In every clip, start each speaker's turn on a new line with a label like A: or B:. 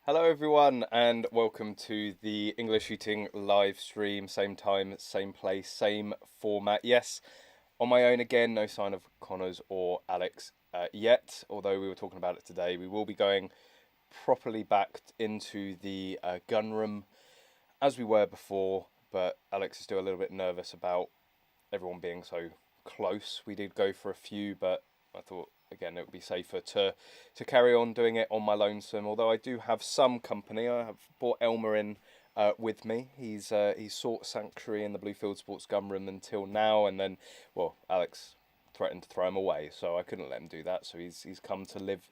A: Hello everyone and welcome to the English Shooting live stream. Same time, same place, same format. Yes, on my own again, no sign of Connors or Alex yet, although we were talking about it today. We will be going properly back into the gun room as we were before, but Alex is still a little bit nervous about everyone being so close. We did go for a few, but I thought again it would be safer to carry on doing it on my lonesome. Although I do have some company. I have brought Elmer in with me. He's sought sanctuary in the Bluefield Sports Gun Room until now, and then Alex threatened to throw him away, so I couldn't let him do that. So he's come to live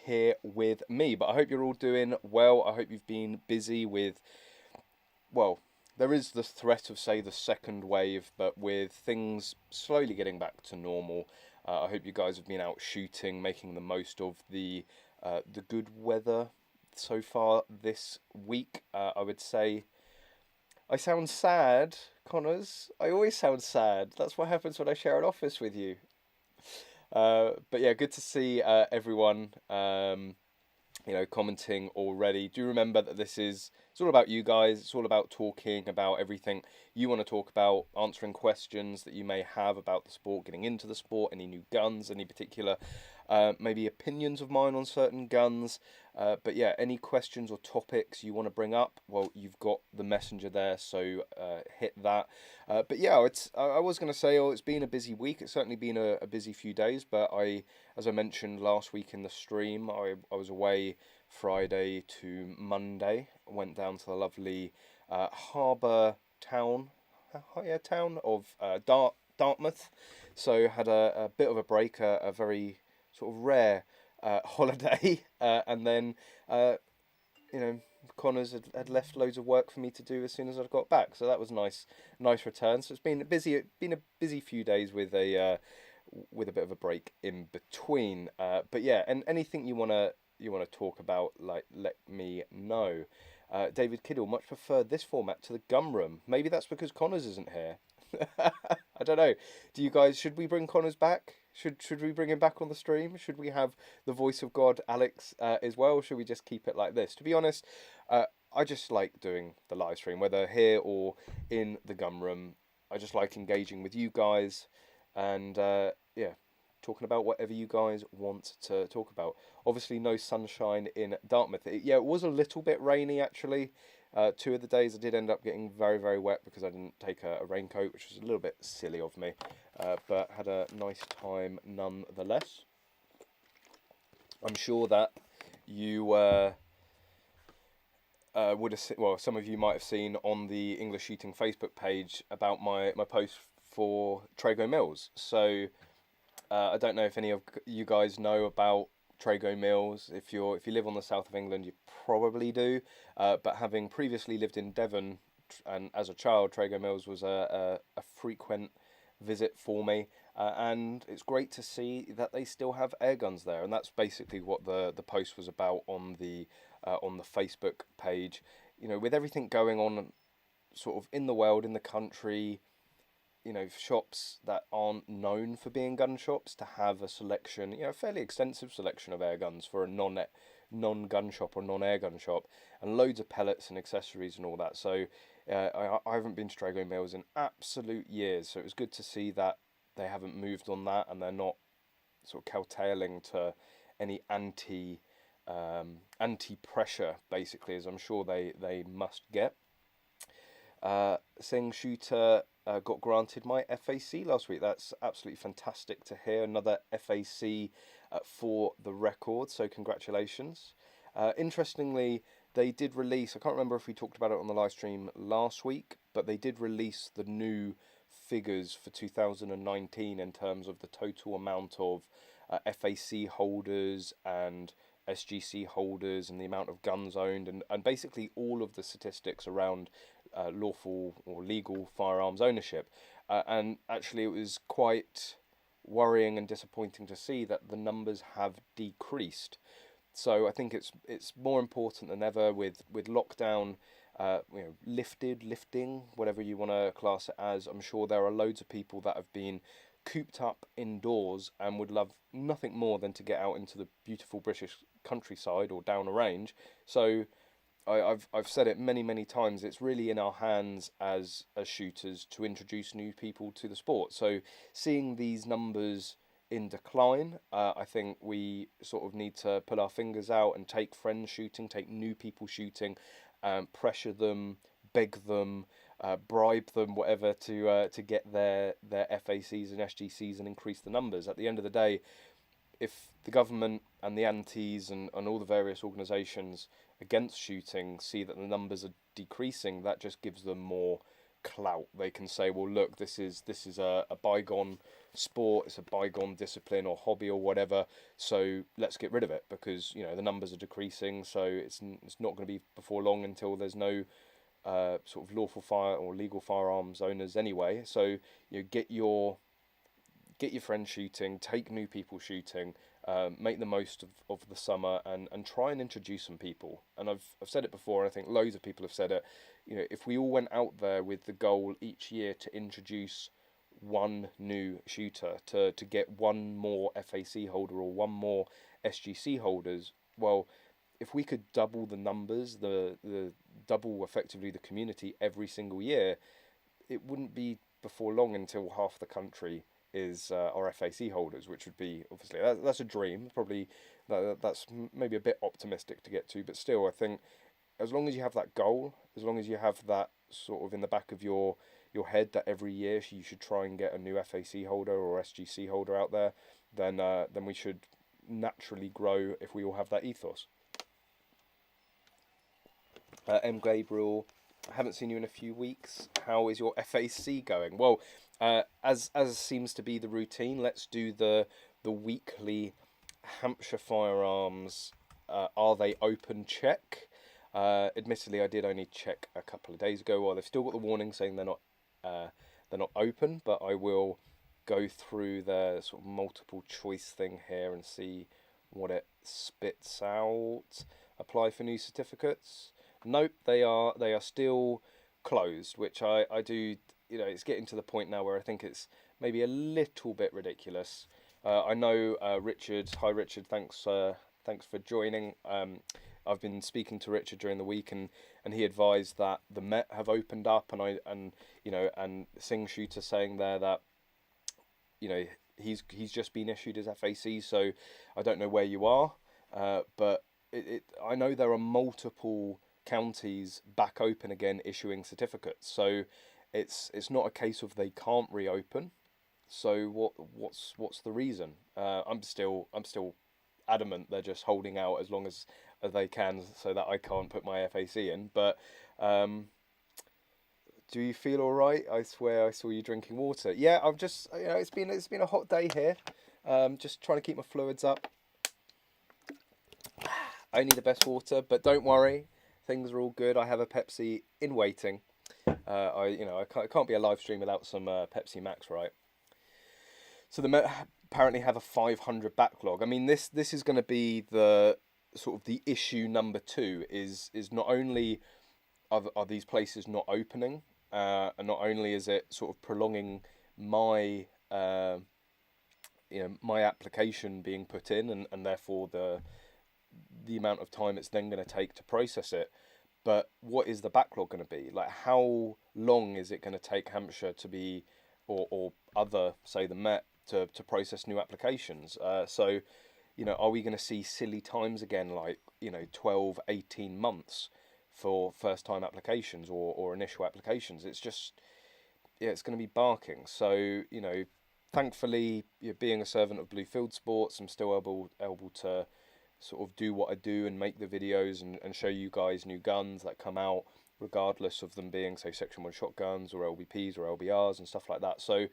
A: here with me. But I hope you're all doing well. I hope you've been busy with there is the threat of, say, the second wave, but with things slowly getting back to normal, I hope you guys have been out shooting, making the most of the good weather so far this week. I would say I sound sad, Connors. I always sound sad. That's what happens when I share an office with you. But yeah, good to see everyone. Commenting already. Do remember that it's all about you guys. It's all about talking about everything you want to talk about, answering questions that you may have about the sport, getting into the sport, any new guns, any particular maybe opinions of mine on certain guns. But yeah, any questions or topics you want to bring up, well, you've got the messenger there, so hit that. But yeah, I was going to say, it's been a busy week. It's certainly been a busy few days, but as I mentioned last week in the stream, I was away Friday to Monday. Went down to the lovely harbour town of Dartmouth. So had a bit of a break, a very sort of rare holiday, and then Connors had left loads of work for me to do as soon as I got back. So that was nice return. So it's been a busy few days with a bit of a break in between. But yeah, and anything you wanna talk about, like, let me know. David Kiddle, much prefer this format to the gun room. Maybe that's because Connors isn't here. I don't know. Do you guys, should we bring Connors back? Should we bring him back on the stream? Should we have the voice of God, Alex, as well? Or should we just keep it like this? To be honest, I just like doing the live stream, whether here or in the gun room. I just like engaging with you guys, and yeah, talking about whatever you guys want to talk about. Obviously, no sunshine in Dartmouth. It was a little bit rainy actually. 2 of the days I did end up getting very, very wet because I didn't take a raincoat, which was a little bit silly of me, but had a nice time nonetheless. I'm sure that you would have some of you might have seen on the English Shooting Facebook page about my post for Trago Mills. So I don't know if any of you guys know about Trago Mills. If you live on the south of England, you probably do. But having previously lived in Devon, and as a child, Trago Mills was a frequent visit for me. And it's great to see that they still have air guns there, and that's basically what the post was about on the Facebook page. With everything going on, sort of in the world, in the country, shops that aren't known for being gun shops, to have a selection, a fairly extensive selection of air guns for a non-gun shop or non-air gun shop, and loads of pellets and accessories and all that. So I haven't been to Trago Mills in absolute years, so it was good to see that they haven't moved on that, and they're not sort of curtailing to any anti-pressure, basically, as I'm sure they must get. Sing Shooter got granted my FAC last week. That's absolutely fantastic to hear. Another FAC for the record, so congratulations. Interestingly, they did release, I can't remember if we talked about it on the live stream last week, but they did release the new figures for 2019 in terms of the total amount of FAC holders and SGC holders and the amount of guns owned, and basically all of the statistics around lawful or legal firearms ownership. And actually it was quite worrying and disappointing to see that the numbers have decreased. So I think it's more important than ever with lockdown lifting, whatever you want to class it as. I'm sure there are loads of people that have been cooped up indoors and would love nothing more than to get out into the beautiful countryside or down a range. So I've said it many times. It's really in our hands as shooters to introduce new people to the sport. So seeing these numbers in decline, I think we sort of need to pull our fingers out and take friends shooting, take new people shooting, pressure them, beg them, bribe them, whatever, to get their FACs and SGCs and increase the numbers. At the end of the day, if the government and the antis and all the various organisations against shooting see that the numbers are decreasing, that just gives them more clout. They can say, well, look, this is a bygone sport, it's a bygone discipline or hobby or whatever, so let's get rid of it, because the numbers are decreasing. So it's not going to be before long until there's no sort of lawful fire or legal firearms owners anyway. So get your friends shooting, take new people shooting, make the most of the summer, and try and introduce some people. And I've said it before, and I think loads of people have said it. If we all went out there with the goal each year to introduce one new shooter, to get one more FAC holder or one more SGC holders, well, if we could double the numbers, the double effectively the community every single year, it wouldn't be before long until half the country is our FAC holders, which would be, obviously, that's a dream. Probably that's maybe a bit optimistic to get to, but still, I think as long as you have that goal, as long as you have that sort of in the back of your head that every year you should try and get a new FAC holder or SGC holder out there, then we should naturally grow if we all have that ethos. M. Gabriel, I haven't seen you in a few weeks. How is your FAC going? Well, as seems to be the routine, let's do the weekly Hampshire firearms. Are they open check? Admittedly, I did only check a couple of days ago. Well, they've still got the warning saying they're not open, but I will go through the sort of multiple choice thing here and see what it spits out. Apply for new certificates. Nope, they are still closed, which I do. It's getting to the point now where I think it's maybe a little bit ridiculous. I know Richard. Hi, Richard. Thanks for joining. I've been speaking to Richard during the week, and he advised that the Met have opened up, and Sing Shooter saying there that he's just been issued his FAC. So I don't know where you are, but I know there are multiple counties back open again issuing certificates. So it's not a case of they can't reopen. So what's the reason? I'm still adamant they're just holding out as long as they can so that I can't put my FAC in. But do you feel all right? I swear I saw you drinking water. Yeah, I've just it's been a hot day here. Just trying to keep my fluids up. Only the best water, but don't worry, things are all good. I have a Pepsi in waiting. I can't be a live stream without some Pepsi Max, right? So the Met apparently have a 500 backlog. I mean, this is going to be the sort of the issue number 2. Is not only are these places not opening, and not only is it sort of prolonging my my application being put in, and therefore the amount of time it's then going to take to process it, but what is the backlog going to be? Like, how long is it going to take Hampshire to be, or other, say the Met, to process new applications? So, are we going to see silly times again, like 12, 18 months for first time applications or initial applications? It's just, it's going to be barking. So, thankfully, being a servant of Bluefield Sports, I'm still able to sort of do what I do and make the videos and show you guys new guns that come out, regardless of them being, say, Section 1 shotguns or LBPs or LBRs and stuff like that. So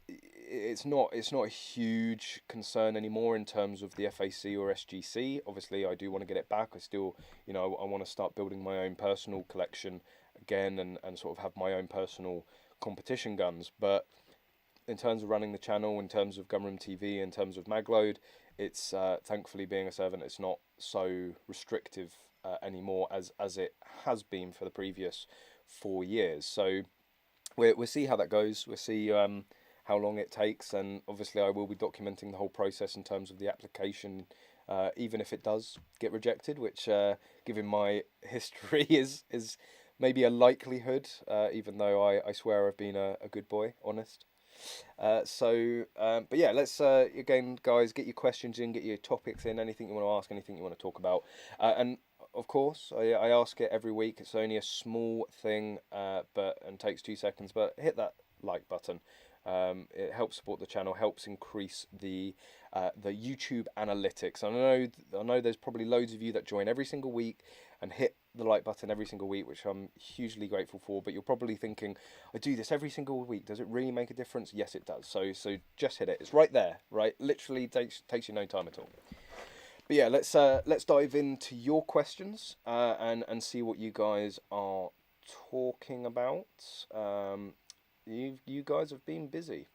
A: it's not a huge concern anymore in terms of the FAC or SGC. Obviously, I do want to get it back. I still, I want to start building my own personal collection again and sort of have my own personal competition guns. But in terms of running the channel, in terms of Gunroom TV, in terms of Magload, it's thankfully, being a servant, it's not so restrictive anymore as it has been for the previous 4 years. So we'll see how that goes. We'll see how long it takes, and obviously I will be documenting the whole process in terms of the application even if it does get rejected, which, given my history, is maybe a likelihood, even though I swear I've been a good boy, honest. But yeah, let's, again, guys, get your questions in, get your topics in, anything you want to ask, anything you want to talk about. And of course, I ask it every week. It's only a small thing, and takes 2 seconds, but hit that like button. It helps support the channel, helps increase the YouTube analytics. I know there's probably loads of you that join every single week and hit the like button every single week, which I'm hugely grateful for. But you're probably thinking, I do this every single week. Does it really make a difference? Yes, it does. So just hit it. It's right there, right? Literally takes you no time at all. But yeah, let's dive into your questions, and see what you guys are talking about. You guys have been busy.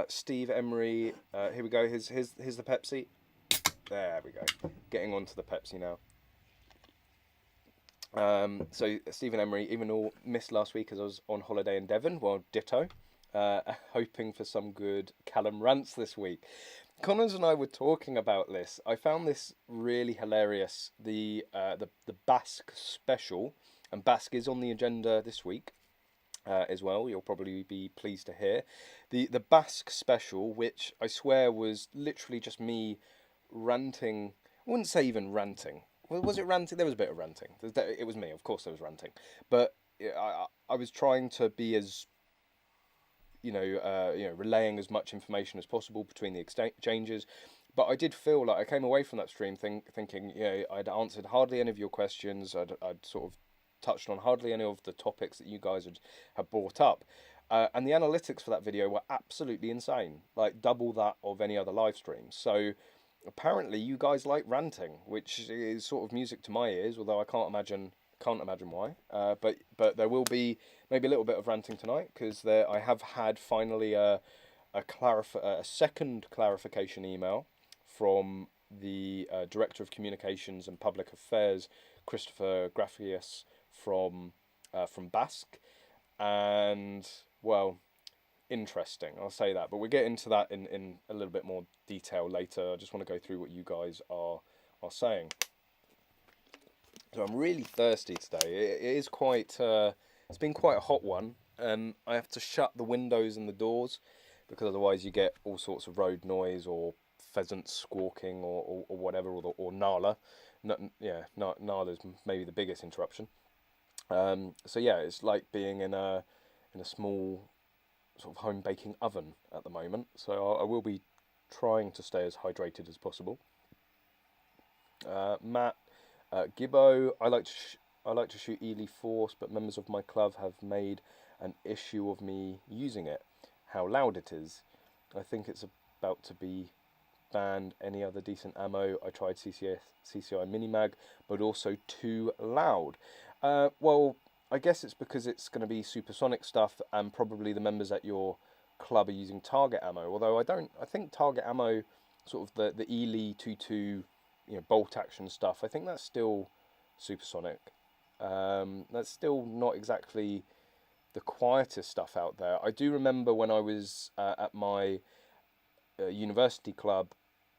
A: Steve Emery, here we go. Here's the Pepsi. There we go. Getting on to the Pepsi now. So Stephen Emery, even though missed last week as I was on holiday in Devon, well, ditto. Hoping for some good Callum rants this week. Connors and I were talking about this. I found this really hilarious. The Basque special, and Basque is on the agenda this week. As well, you'll probably be pleased to hear the Basque special, which I swear was literally just me ranting. I wouldn't say even ranting. Was it ranting? There was a bit of ranting. It was me, of course. There was ranting, but I was trying to be as relaying as much information as possible between the exchanges. But I did feel like I came away from that stream thinking, I'd answered hardly any of your questions. I'd sort of touched on hardly any of the topics that you guys had brought up, and the analytics for that video were absolutely insane, like double that of any other live stream. So apparently you guys like ranting, which is sort of music to my ears, although I can't imagine why. But there will be maybe a little bit of ranting tonight, because I have had finally a second clarification email from the Director of Communications and Public Affairs, Christopher Graphius, from Basque, and well, interesting, I'll say that, but we'll get into that in a little bit more detail later. I just want to go through what you guys are saying. So I'm really thirsty today. It is quite it's been quite a hot one, and I have to shut the windows and the doors, because otherwise you get all sorts of road noise, or pheasants squawking, or whatever, or Nala. Nala's maybe the biggest interruption. So yeah, it's like being in a small sort of home baking oven at the moment. So I will be trying to stay as hydrated as possible. Matt, Gibbo, I like to shoot Ely Force, but members of my club have made an issue of me using it. How loud it is. I think it's about to be banned. Any other decent ammo? I tried CCI Minimag, but also too loud. Well, I guess it's because it's going to be supersonic stuff, and probably the members at your club are using target ammo. Although I think target ammo, sort of the Ely 22, bolt action stuff, I think that's still supersonic. That's still not exactly the quietest stuff out there. I do remember when I was at my university club,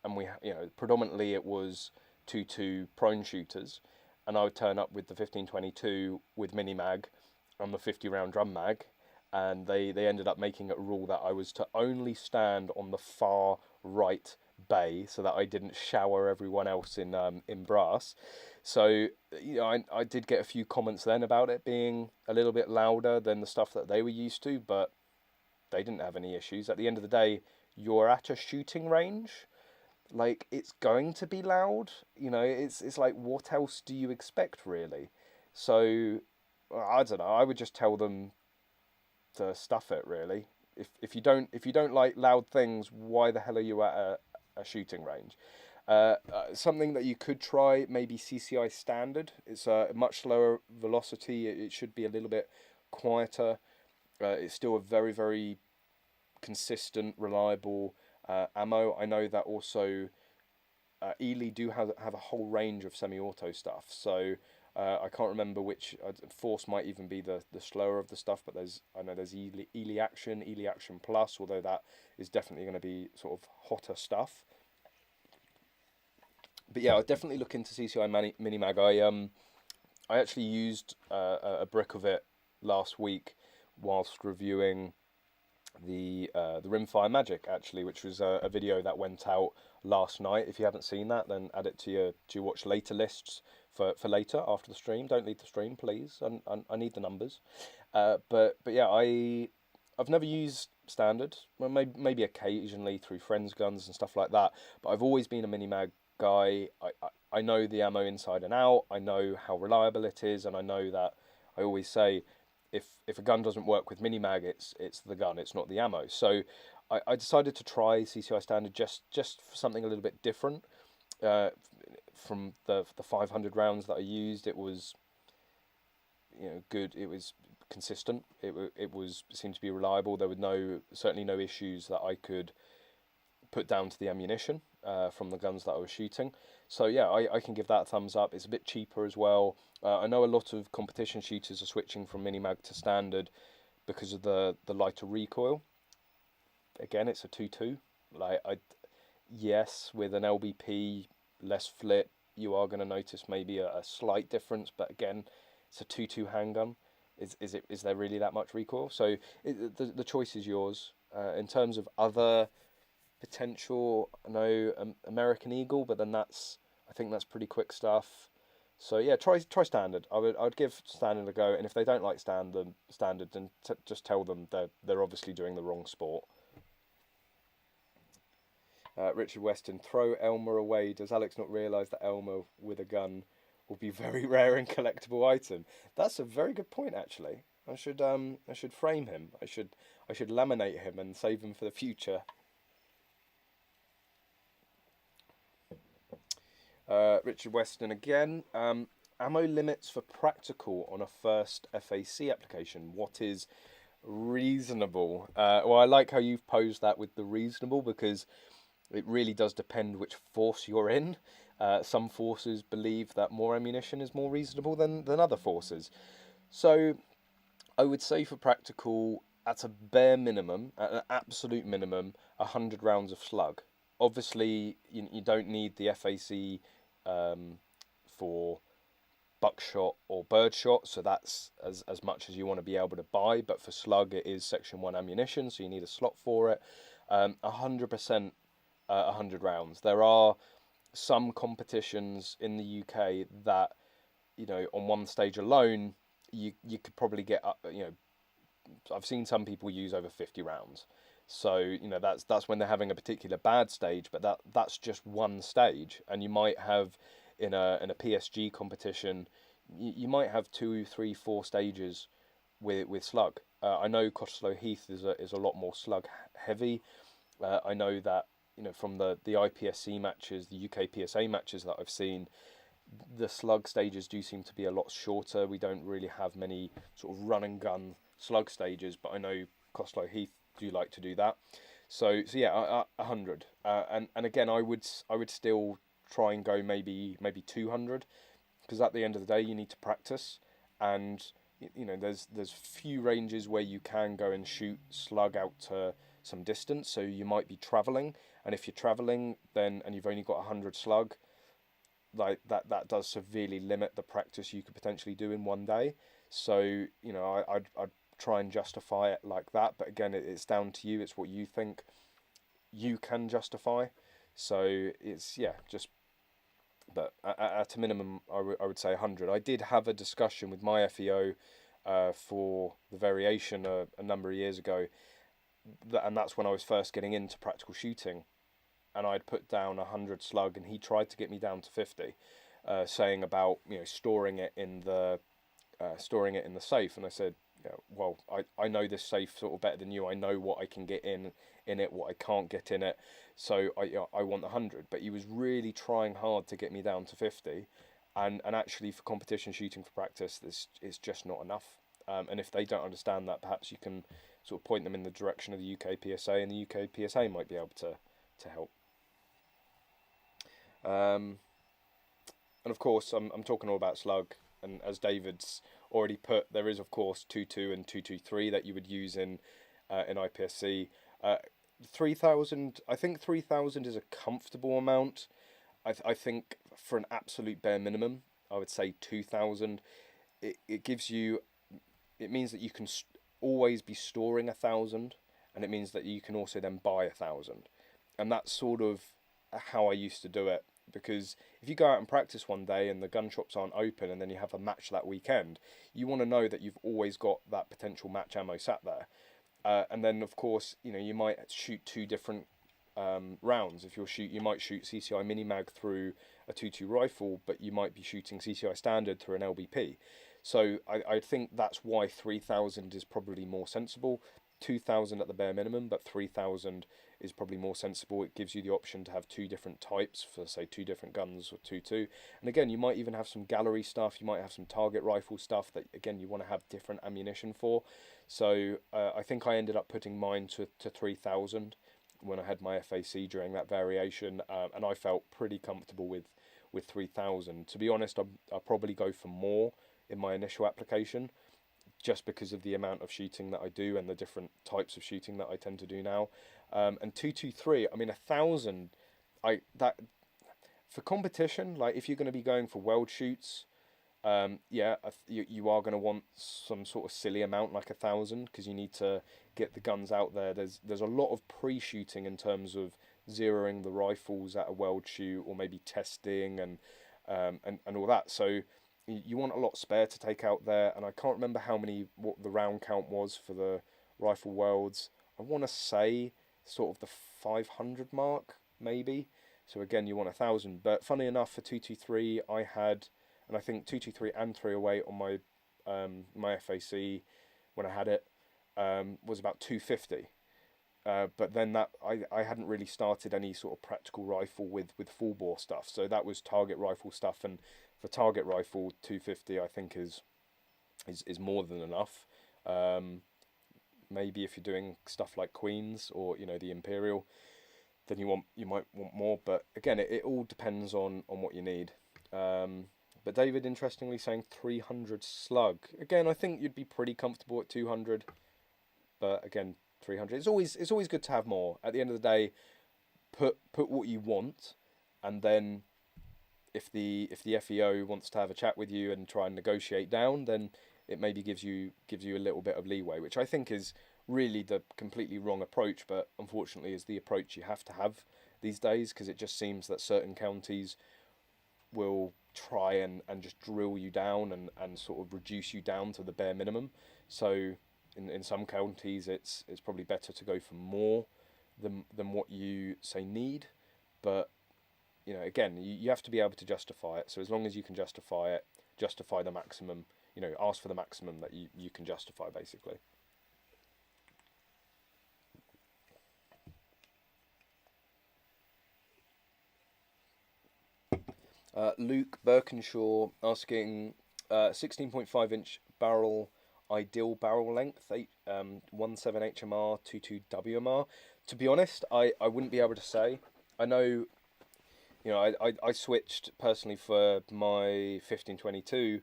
A: and we, predominantly it was 2.2 prone shooters, and I would turn up with the 1522 with mini mag and the 50 round drum mag, and they ended up making it a rule that I was to only stand on the far right bay, so that I didn't shower everyone else in brass. So I did get a few comments then about it being a little bit louder than the stuff that they were used to, but they didn't have any issues. At the end of the day, you're at a shooting range. Like, it's going to be loud, it's like, what else do you expect, really? So, I don't know, I would just tell them to stuff it, really. If you don't like loud things, why the hell are you at a shooting range? Something that you could try, maybe CCI Standard. It's a much slower velocity, it should be a little bit quieter. It's still a very, very consistent, reliable ammo. I know that also Ely do have a whole range of semi-auto stuff, so I can't remember which. Force might even be the slower of the stuff, but I know there's Ely Action Plus, although that is definitely going to be sort of hotter stuff. But yeah, I'll definitely look into CCI Mini Mag. I actually used a brick of it last week whilst reviewing the Rimfire Magic, actually, which was a video that went out last night. If you haven't seen that, then add it to your watch later lists for later after the stream. Don't leave the stream, please. I need the numbers. But yeah, I've never used standard. Well, maybe occasionally through friends' guns and stuff like that. But I've always been a mini mag guy. I know the ammo inside and out. I know how reliable it is, and I know that I always say, if a gun doesn't work with mini mag, it's the gun, it's not the ammo. So I decided to try CCI standard just for something a little bit different. From the 500 rounds that I used, it was good. It was consistent. It seemed to be reliable. There were certainly no issues that I could put down to the ammunition from the guns that I was shooting. So yeah, I can give that a thumbs up. It's a bit cheaper as well. I know a lot of competition shooters are switching from mini mag to standard because of the lighter recoil. Again, it's a 2.2. Yes, with an LBP, less flip, you are going to notice maybe a slight difference, but again, it's a 2.2 handgun. Is there really that much recoil? So the choice is yours. In terms of other potential, I know American Eagle, but then I think that's pretty quick stuff. So yeah, try standard. I'd give standard a go, and if they don't like standard, then just tell them they're obviously doing the wrong sport. Richard Weston, throw Elmer away. Does Alex not realise that Elmer with a gun will be very rare and collectible item? That's a very good point, actually. I should frame him. I should laminate him and save him for the future. Richard Weston again. Ammo limits for practical on a first FAC application. What is reasonable? Well, I like how you've posed that with the reasonable, because it really does depend which force you're in. Some forces believe that more ammunition is more reasonable than other forces. So I would say for practical, at a bare minimum, at an absolute minimum, 100 rounds of slug. Obviously, you don't need the FAC for buckshot or birdshot, so that's as much as you want to be able to buy. But for slug, it is Section 1 ammunition, so you need a slot for it. 100%. 100 rounds. There are some competitions in the UK that, on one stage alone, you could probably get up. I've seen some people use over 50 rounds. So that's when they're having a particular bad stage, but that's just one stage. And you might have in a PSG competition, you might have 2, 3, 4 stages with slug. I know Cottesloe Heath is a lot more slug heavy. I know that from the IPSC matches, the UK PSA matches that I've seen, the slug stages do seem to be a lot shorter. We don't really have many sort of run and gun slug stages, but I know Cottesloe Heath do like to do that. So yeah, 100. And again, I would still try and go maybe 200, because at the end of the day, you need to practice, and there's few ranges where you can go and shoot slug out to some distance. So you might be traveling, and if you're traveling then and you've only got 100 slug, like that does severely limit the practice you could potentially do in one day. So I'd try and justify it like that, but again, it's down to you. It's what you think you can justify. So it's but at a minimum, I would say 100. I did have a discussion with my FEO for the variation a number of years ago, and that's when I was first getting into practical shooting, and I'd put down 100 slug, and he tried to get me down to 50, saying about storing it in the safe, and I said, well, I know this safe sort of better than you. I know what I can get in it, what I can't get in it, so I want 100. But he was really trying hard to get me down to 50, and actually for competition shooting, for practice, this is just not enough. And if they don't understand that, perhaps you can sort of point them in the direction of the UK PSA, and the UK PSA might be able to help. And of course, I'm talking all about slug, and as David's already put, there is of course 2.2 and 2.23 that you would use in IPSC. 3,000, I think 3,000 is a comfortable amount. I think for an absolute bare minimum, I would say 2,000. It gives you, it means that you can always be storing 1,000, and it means that you can also then buy 1,000, and that's sort of how I used to do it. Because if you go out and practice one day and the gun shops aren't open, and then you have a match that weekend, you want to know that you've always got that potential match ammo sat there. And then of course, you know, you might shoot two different rounds. If you might shoot CCI mini mag through a 2.2 rifle, but you might be shooting CCI standard through an LBP. So I think that's why 3,000 is probably more sensible. 2,000 at the bare minimum, but 3,000 is probably more sensible. It gives you the option to have two different types for, say, two different guns or 2.2. And again, you might even have some gallery stuff. You might have some target rifle stuff that, again, you want to have different ammunition for. So I think I ended up putting mine to 3,000 when I had my FAC during that variation, and I felt pretty comfortable with 3,000. To be honest, I'll probably go for more in my initial application, just because of the amount of shooting that I do and the different types of shooting that I tend to do now. And 223, I mean, 1,000, that for competition, like if you're going to be going for world shoots, yeah, you are going to want some sort of silly amount like 1,000, because you need to get the guns out there. There's a lot of pre-shooting in terms of zeroing the rifles at a world shoot, or maybe testing and all that. So you want a lot spare to take out there, and I can't remember what the round count was for the rifle worlds. I want to say sort of the 500 mark, maybe. So again, you want 1,000. But funny enough, for 223, I had, and I think 223 and 308 on my my FAC when I had it was about 250. But then that I hadn't really started any sort of practical rifle with full bore stuff, so that was target rifle stuff. And for target rifle, 250 I think is more than enough. Maybe if you're doing stuff like Queens or, you know, the Imperial, then you might want more. But again, it all depends on what you need. But David, interestingly, saying 300 slug. Again, I think you'd be pretty comfortable at 200. But again, 300. It's always good to have more. At the end of the day, put what you want, and then if the FEO wants to have a chat with you and try and negotiate down, then it maybe gives you a little bit of leeway, which I think is really the completely wrong approach, but unfortunately is the approach you have to have these days, because it just seems that certain counties will try and just drill you down and sort of reduce you down to the bare minimum. So in some counties it's probably better to go for more than what you say need. But you know, again, you have to be able to justify it. So as long as you can justify it, justify the maximum, you know, ask for the maximum that you can justify, basically. Luke Birkinshaw asking 16.5 inch barrel, ideal barrel length, 17 HMR, 22 WMR. To be honest, I wouldn't be able to say. I know, you know, I switched personally for my 1522.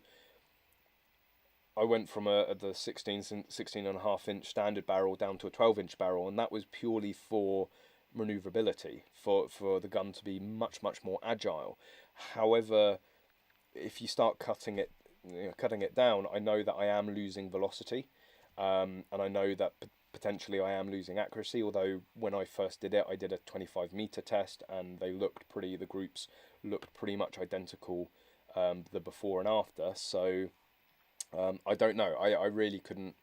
A: I went from the 16.5 inch standard barrel down to a 12 inch barrel, and that was purely for maneuverability, for the gun to be much more agile. However, if you start cutting it down, I know that I am losing velocity, and I know that potentially I am losing accuracy. Although when I first did it, I did a 25-meter test, and the groups looked pretty much identical, the before and after. So I don't know. I really couldn't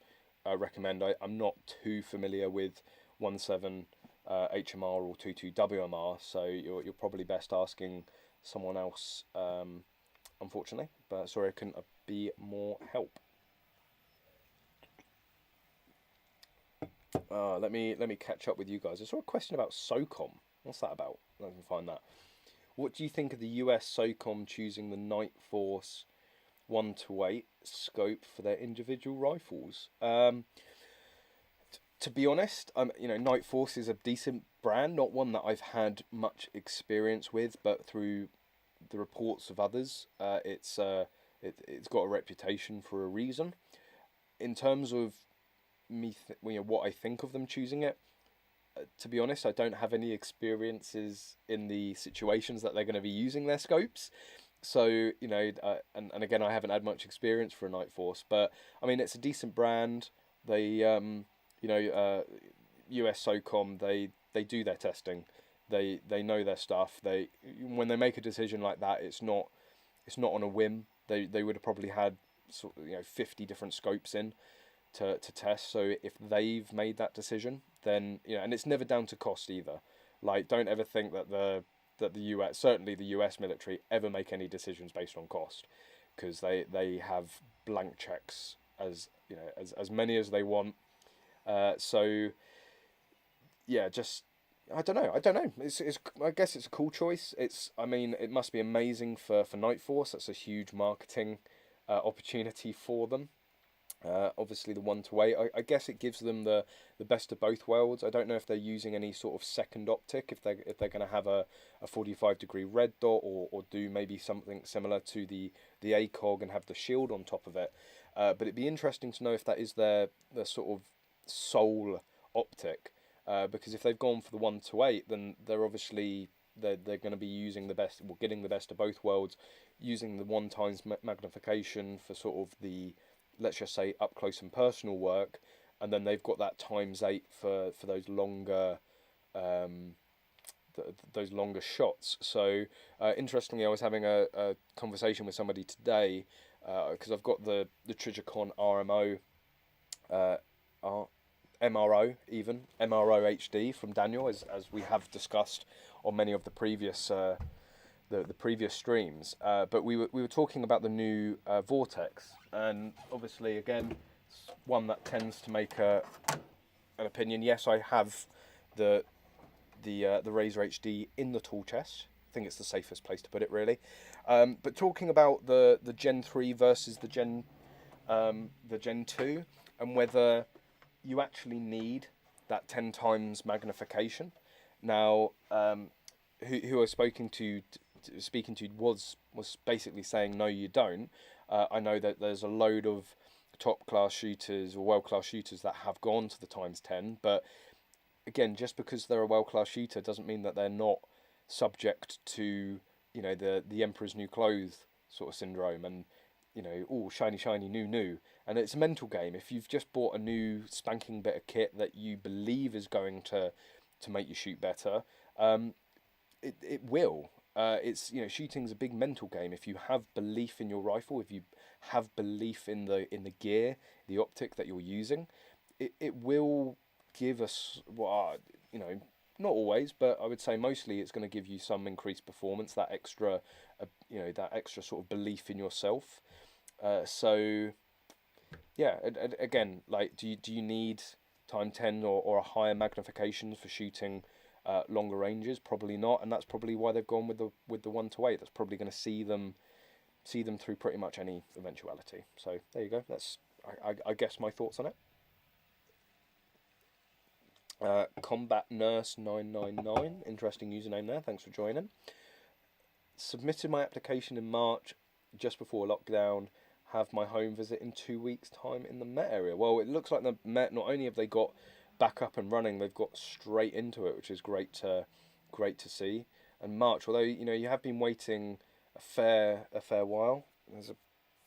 A: recommend. I'm not too familiar with 17 HMR or 22 WMR, so you're probably best asking someone else, unfortunately. But sorry, I couldn't be more help. Let me catch up with you guys. I saw a question about SOCOM. What's that about? Let me find that. What do you think of the US SOCOM choosing the Night Force 1-8 scope for their individual rifles? To be honest, you know, Night Force is a decent brand, not one that I've had much experience with, but through the reports of others, it's got a reputation for a reason. In terms of me, you know, what I think of them choosing it, to be honest, I don't have any experiences in the situations that they're going to be using their scopes. So, you know, and again, I haven't had much experience for a Night Force, but I mean, it's a decent brand. They, you know, US SOCOM, they do their testing. They know their stuff. When they make a decision like that, it's not on a whim. They would have probably had sort of, you know, 50 different scopes in to test. So if they've made that decision, then, you know, and it's never down to cost either. Like, don't ever think that the US, certainly the US military, ever make any decisions based on cost, because they have blank checks, as you know, as many as they want. So yeah, just I don't know. It's I guess it's a cool choice. I mean, it must be amazing for Night Force. That's a huge marketing opportunity for them. Obviously, the 1-8. I guess it gives them the best of both worlds. I don't know if they're using any sort of second optic, if they're going to have a 45-degree red dot, or do maybe something similar to the ACOG and have the shield on top of it. But it'd be interesting to know if that is their sort of sole optic. Because if they've gone for the 1-8, then they're obviously they're going to be using the best, well, getting the best of both worlds, using the 1 times magnification for sort of the, let's just say, up close and personal work, and then they've got that ×8 for those longer those longer shots. So interestingly, I was having a conversation with somebody today, because I've got the Trijicon RMO, MRO HD from Daniel, as we have discussed on many of the previous the previous streams. But we were talking about the new Vortex, and obviously, again, it's one that tends to make an opinion. Yes, I have the Razor HD in the tool chest. I think it's the safest place to put it, really. But talking about the Gen 3 versus the Gen 2, and whether you actually need that 10 times magnification. Now, who I was speaking to was basically saying, no, you don't. I know that there's a load of top class shooters or world class shooters that have gone to the ×10, but again, just because they're a world class shooter doesn't mean that they're not subject to, you know, the Emperor's New Clothes sort of syndrome, and, you know, oh, shiny, shiny, new. And it's a mental game. If you've just bought a new spanking bit of kit that you believe is going to make you shoot better, it will. It's, you know, shooting's a big mental game. If you have belief in your rifle, if you have belief in the gear, the optic that you're using, it will give us, well, you know, not always, but I would say mostly it's going to give you some increased performance, that extra, you know, that extra sort of belief in yourself. So yeah, again, like, do you need ×10 or a higher magnification for shooting longer ranges? Probably not, and that's probably why they've gone with the 1-8. That's probably going to see them through pretty much any eventuality. So there you go. That's I guess my thoughts on it. Combat Nurse 999, interesting username there. Thanks for joining. Submitted my application in March, just before lockdown. Have my home visit in 2 weeks' time in the Met area. Well, it looks like the Met, not only have they got back up and running, they've got straight into it, which is great to see. And March, although, you know, you have been waiting a fair while. There's a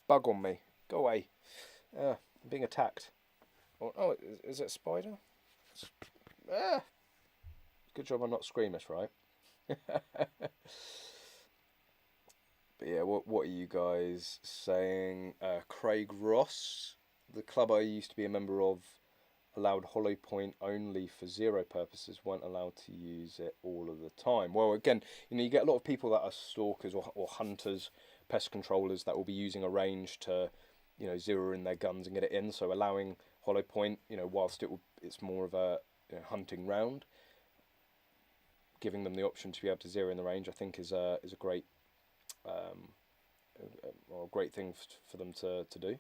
A: bug on me. Go away. I'm being attacked. Oh, is it a spider? Good job I'm not squeamish, right? But yeah, what are you guys saying? Craig Ross, the club I used to be a member of, allowed hollow point only for zero purposes, weren't allowed to use it all of the time. Well, again, you know, you get a lot of people that are stalkers or hunters, pest controllers, that will be using a range to, you know, zero in their guns and get it in. So allowing hollow point, you know, whilst it's more of a, you know, hunting round, giving them the option to be able to zero in the range, I think is a great a great thing for them to do.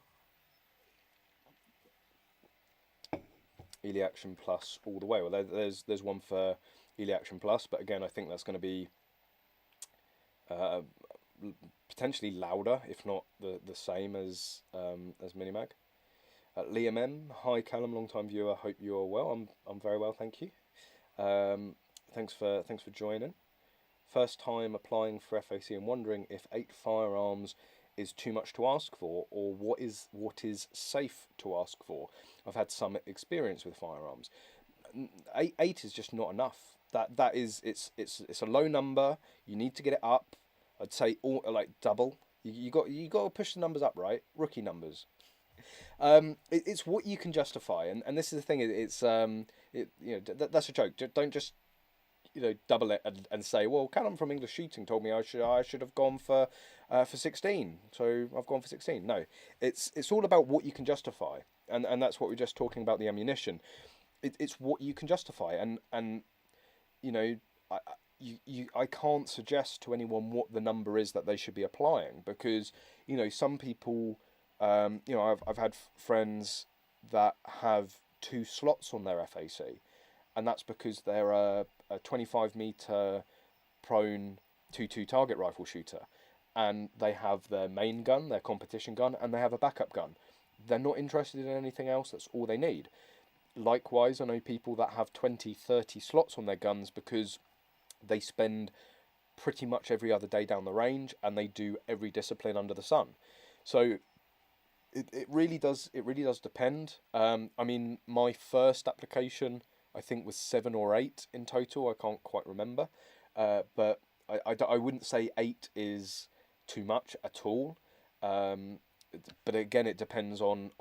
A: Elite Action Plus all the way. Well, there's one for Elite Action Plus, but again, I think that's going to be potentially louder, if not the same as Minimag. Liam M, hi Callum, long time viewer. Hope you are well. I'm very well, thank you. Thanks for joining. First time applying for FAC and wondering if 8 firearms is too much to ask for, or what is safe to ask for. I've had some experience with firearms. Eight is just not enough. That is it's a low number. You need to get it up. I'd say all like double. You got to push the numbers up, right? Rookie numbers. It's what you can justify, and this is the thing. That's a joke. Don't just double it and say, well, Callum from EnglishShooting told me I should have gone for 16, so I've gone for 16. No, it's all about what you can justify, and that's what we're just talking about, the ammunition. It's what you can justify, and you know, I can't suggest to anyone what the number is that they should be applying, because some people, I've had friends that have 2 slots on their FAC, and that's because they're a 25-meter prone 2.2 target rifle shooter, and they have their main gun, their competition gun, and they have a backup gun. They're not interested in anything else. That's all they need. Likewise, I know people that have 20, 30 slots on their guns because they spend pretty much every other day down the range, and they do every discipline under the sun. So it really does depend. I mean, my first application, I think, was 7 or 8 in total. I can't quite remember, but I wouldn't say 8 is too much at all. But again, it depends on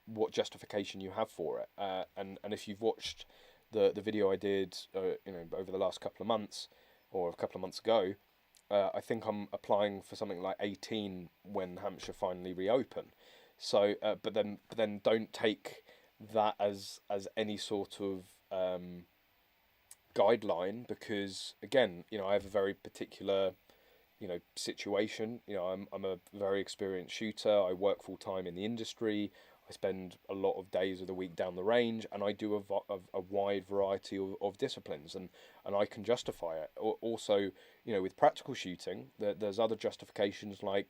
A: what justification you have for it. And if you've watched the video I did, over the last couple of months, or a couple of months ago, I think I'm applying for something like 18 when Hampshire finally reopen. So, but then don't take that as any sort of guideline, because again, I have a very particular situation. I'm a very experienced shooter. I work full time in the industry. I spend a lot of days of the week down the range, and I do a wide variety of disciplines, and I can justify it. Also, with practical shooting, there's other justifications like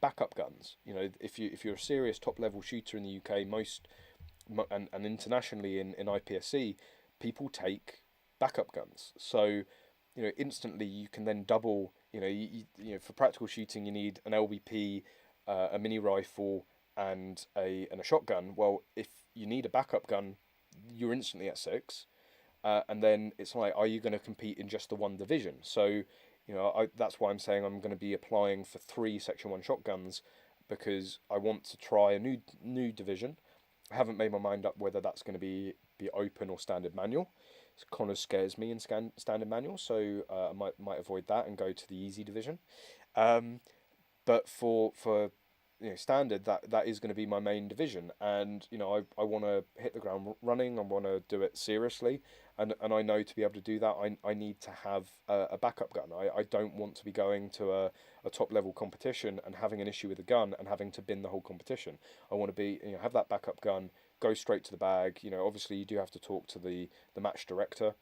A: backup guns. If you're a serious top level shooter in the UK, and internationally in IPSC, people take backup guns. So instantly you can then double. For practical shooting, you need an LBP, a mini rifle, and a shotgun. Well, if you need a backup gun, you're instantly at 6, and then it's like, are you going to compete in just the one division? So that's why I'm saying I'm going to be applying for 3 Section 1 shotguns, because I want to try a new division. I haven't made my mind up whether that's going to be open or standard manual. It kind of scares me in standard manual, so I might avoid that and go to the easy division. But for standard, that is going to be my main division, and I want to hit the ground running. I want to do it seriously, and I know to be able to do that, I need to have a backup gun. I don't want to be going to a top level competition and having an issue with the gun and having to bin the whole competition. I want to be have that backup gun, go straight to the bag. Obviously you do have to talk to the match director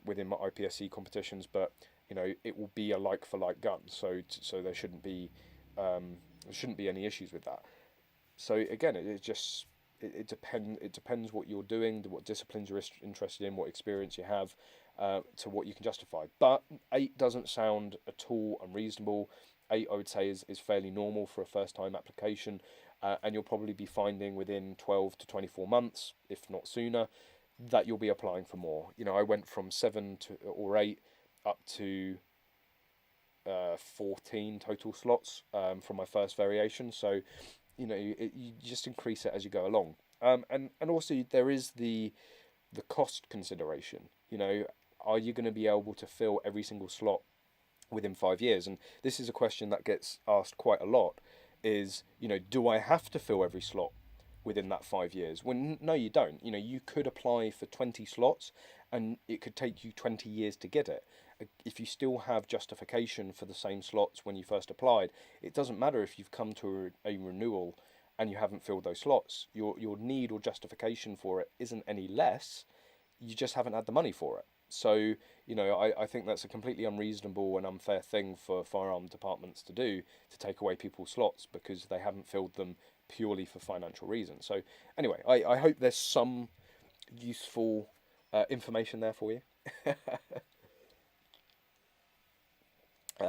A: within my IPSC competitions, but it will be a like for like gun, so there shouldn't be any issues with that. So again, it depends what you're doing, what disciplines you're interested in, what experience you have, to what you can justify. But 8 doesn't sound at all unreasonable. 8, I would say, is fairly normal for a first time application, and you'll probably be finding within 12 to 24 months, if not sooner, that you'll be applying for more. I went from 7 or 8 up to 14 total slots from my first variation. So you just increase it as you go along, and also there is the cost consideration. Are you going to be able to fill every single slot within 5 years? And this is a question that gets asked quite a lot, is do I have to fill every slot within that 5 years? Well, no, you don't. You could apply for 20 slots and it could take you 20 years to get it. If you still have justification for the same slots when you first applied, it doesn't matter if you've come to a renewal and you haven't filled those slots. Your need or justification for it isn't any less. You just haven't had the money for it. So, I think that's a completely unreasonable and unfair thing for firearm departments to do, to take away people's slots because they haven't filled them purely for financial reasons. So anyway, I hope there's some useful Information there for you.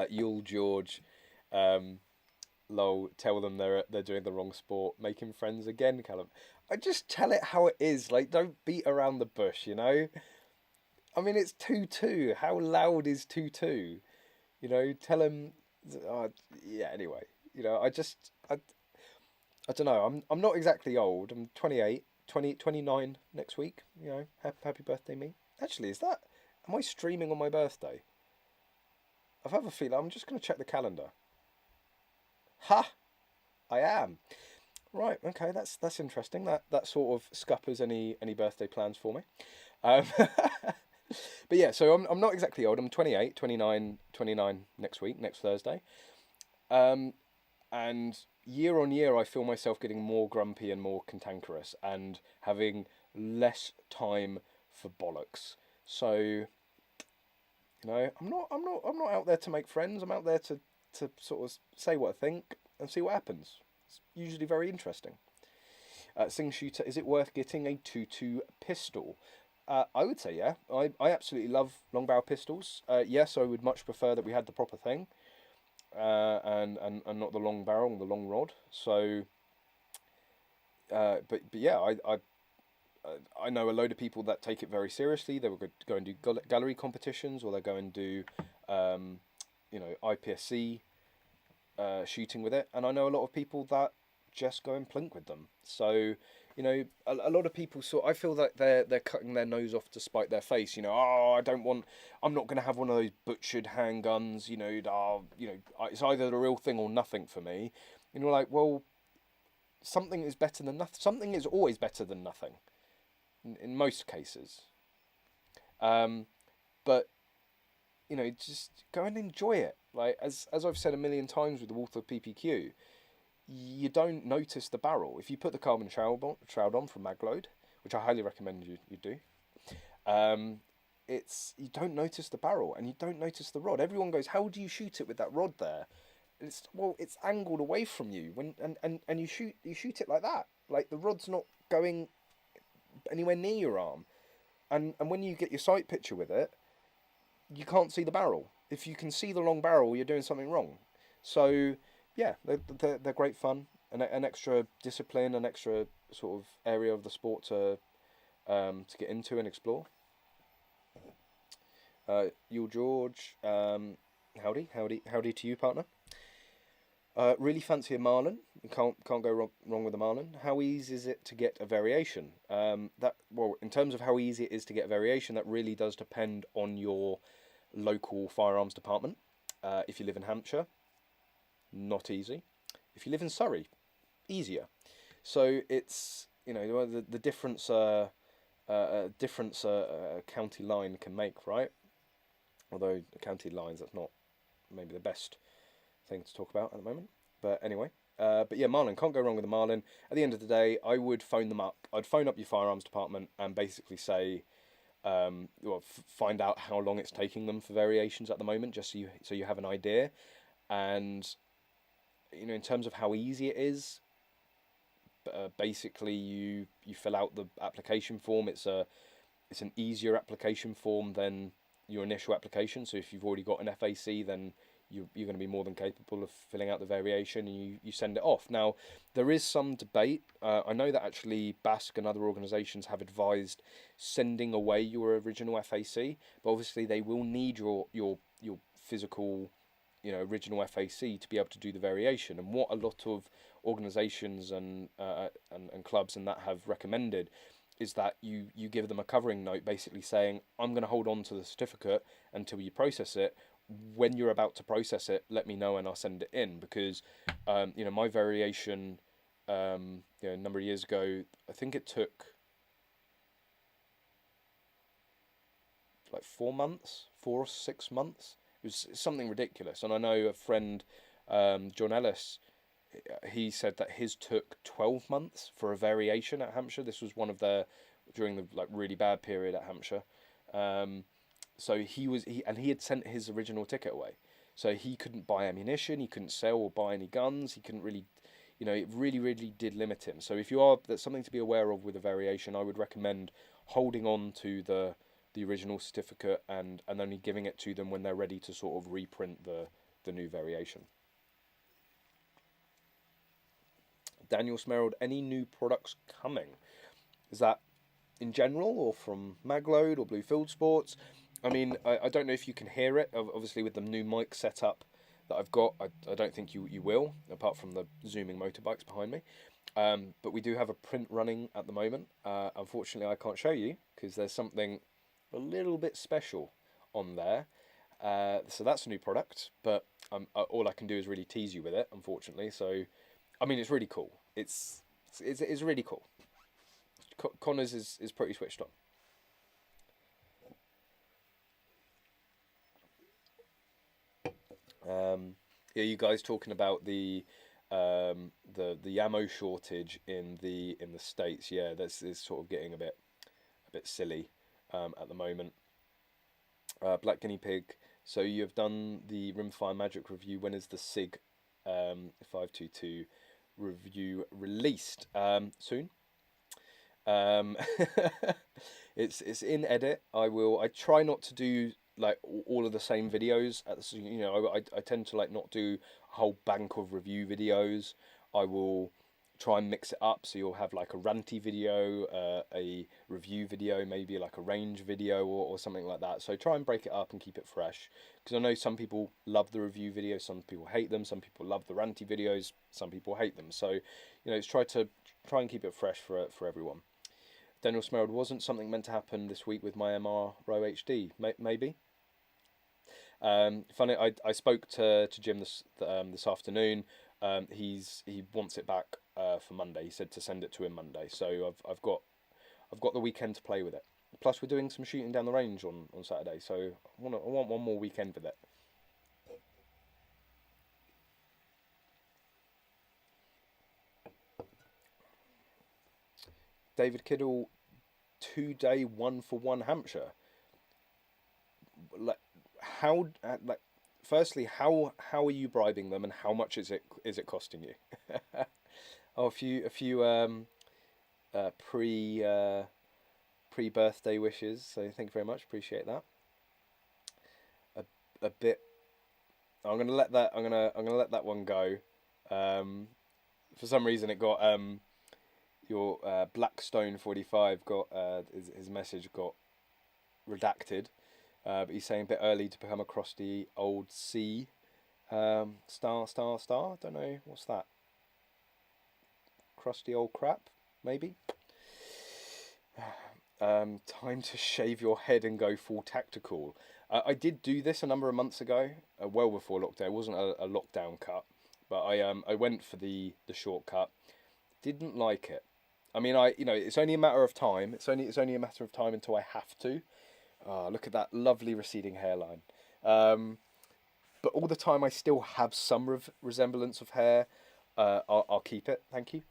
A: Yule George, lol. Tell them they're doing the wrong sport. Making friends again, Callum. I just tell it how it is. Like, don't beat around the bush. You know. I mean, it's 2-2. How loud is 2-2? You know, tell him. Yeah. Anyway, you know, I don't know. I'm not exactly old. I'm 28, 29 next week. You know, happy birthday, me. Actually, am I streaming on my birthday? I have a feeling. I'm just going to check the calendar. Ha! I am. Right. Okay. That's interesting. That sort of scuppers any birthday plans for me. But yeah. So I'm not exactly old. I'm 28, 29 next week, next Thursday. And year on year, I feel myself getting more grumpy and more cantankerous, and having less time for bollocks. So, you know, I'm not out there to make friends. I'm out there to sort of say what I think and see what happens. It's usually very interesting. Sing Shooter, is it worth getting a 2.2 pistol? I would say yeah. I absolutely love long barrel pistols. Yes, I would much prefer that we had the proper thing. And not the long barrel, the long rod. So, but yeah, I know a load of people that take it very seriously. They will go and do gallery competitions, or they go and do, you know, IPSC shooting with it. And I know a lot of people that just go and plink with them. So, you know, a lot of people I feel that they're cutting their nose off to spite their face. You know, I'm not going to have one of those butchered handguns. You know, it's either the real thing or nothing for me. And you're like, well, something is better than nothing. Something is always better than nothing, in most cases. But you know, just go and enjoy it. Like as I've said a million times with the Walther PPQ. You don't notice the barrel. If you put the carbon shroud on from Backlogs, which I highly recommend you do, you don't notice the barrel and you don't notice the rod. Everyone goes, how do you shoot it with that rod there? It's angled away from you and you shoot it like that. Like the rod's not going anywhere near your arm. And when you get your sight picture with it, you can't see the barrel. If you can see the long barrel, you're doing something wrong. So yeah, they're great fun, an extra discipline, an extra sort of area of the sport to get into and explore. Yule George, howdy to you, partner. Really fancy a marlin. You can't go wrong with a marlin. How easy is it to get a variation? In terms of how easy it is to get a variation, that really does depend on your local firearms department. If you live in Hampshire, not easy. If you live in Surrey, easier. So it's, you know, the difference a county line can make, right? Although the county lines, that's not maybe the best thing to talk about at the moment. But anyway, but yeah, marlin, can't go wrong with a marlin. At the end of the day, I would phone them up. I'd phone up your firearms department and basically say, find out how long it's taking them for variations at the moment, just so you have an idea. And you know, in terms of how easy it is, basically you fill out the application form. It's an easier application form than your initial application. So if you've already got an FAC, then you're going to be more than capable of filling out the variation, and you send it off. Now, there is some debate. I know that actually BASC and other organisations have advised sending away your original FAC, but obviously they will need your physical, you know, original FAC to be able to do the variation. And what a lot of organisations and clubs and that have recommended is that you give them a covering note basically saying, I'm going to hold on to the certificate until you process it. When you're about to process it, let me know and I'll send it in. Because you know, my variation you know, a number of years ago, I think it took like 4 or 6 months. It was something ridiculous. And I know a friend, John Ellis, he said that his took 12 months for a variation at Hampshire. This was during the like really bad period at Hampshire. So he had sent his original ticket away. So he couldn't buy ammunition, he couldn't sell or buy any guns, he couldn't really, you know, it really did limit him. So that's something to be aware of with a variation. I would recommend holding on to the original certificate and only giving it to them when they're ready to sort of reprint the new variation. Daniel Smerald, any new products coming? Is that in general or from Magload or Blue Field Sports? I mean, I don't know if you can hear it. Obviously, with the new mic setup that I've got, I don't think you will, apart from the zooming motorbikes behind me. But we do have a print running at the moment. Unfortunately, I can't show you because there's something a little bit special on there. So that's a new product, but all I can do is really tease you with it, unfortunately. So, I mean, it's really cool. It's really cool. Connors is pretty switched on. Yeah, you guys talking about the ammo shortage in the States? Yeah, that's is sort of getting a bit silly at the moment. Black Guinea Pig. So you have done the Rimfire Magic review. When is the SIG 522 review released? Soon. It's in edit. I try not to do like all of the same videos at the, you know, I tend to like not do a whole bank of review videos. I will try and mix it up, so you'll have like a ranty video, a review video, maybe like a range video or something like that. So try and break it up and keep it fresh, because I know some people love the review videos, some people hate them, some people love the ranty videos, some people hate them. So, you know, it's try and keep it fresh for everyone. Daniel Smerald, wasn't something meant to happen this week with my MR Row HD? Maybe. Funny, I spoke to Jim this afternoon. He wants it back for Monday. He said to send it to him Monday. So I've got the weekend to play with it. Plus we're doing some shooting down the range on Saturday. So I want one more weekend with it. David Kiddle, 2-day 1-for-1 Hampshire. Like how firstly, how are you bribing them, and how much is it costing you? Oh, a few pre birthday wishes. So thank you very much. Appreciate that. A bit. I'm gonna let that one go. For some reason, it got your Blackstone 45 got his message got redacted. But he's saying a bit early to become a crusty old C. Star. Don't know, what's that? Crusty old crap, maybe? Time to shave your head and go full tactical. I did do this a number of months ago, well before lockdown. It wasn't a lockdown cut, but I went for the shortcut. Didn't like it. I mean, it's only a matter of time. It's only a matter of time until I have to. Oh, look at that lovely receding hairline. But all the time I still have some resemblance of hair. I'll keep it, thank you.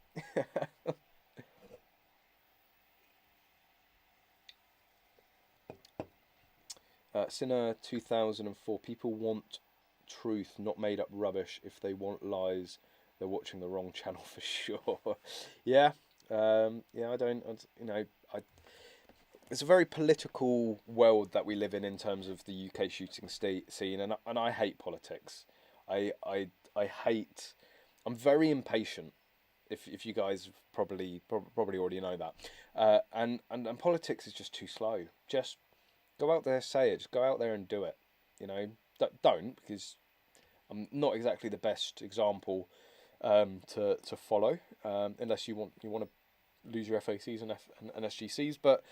A: Sinner 2004. People want truth, not made up rubbish. If they want lies, they're watching the wrong channel for sure. Yeah. I don't, it's a very political world that we live in terms of the UK shooting scene, and I hate politics. I hate. I'm very impatient. If you guys probably already know that, and politics is just too slow. Just go out there, say it. Just go out there and do it. You know, don't, because I'm not exactly the best example to follow, unless you want to lose your FACs and SGCs, but.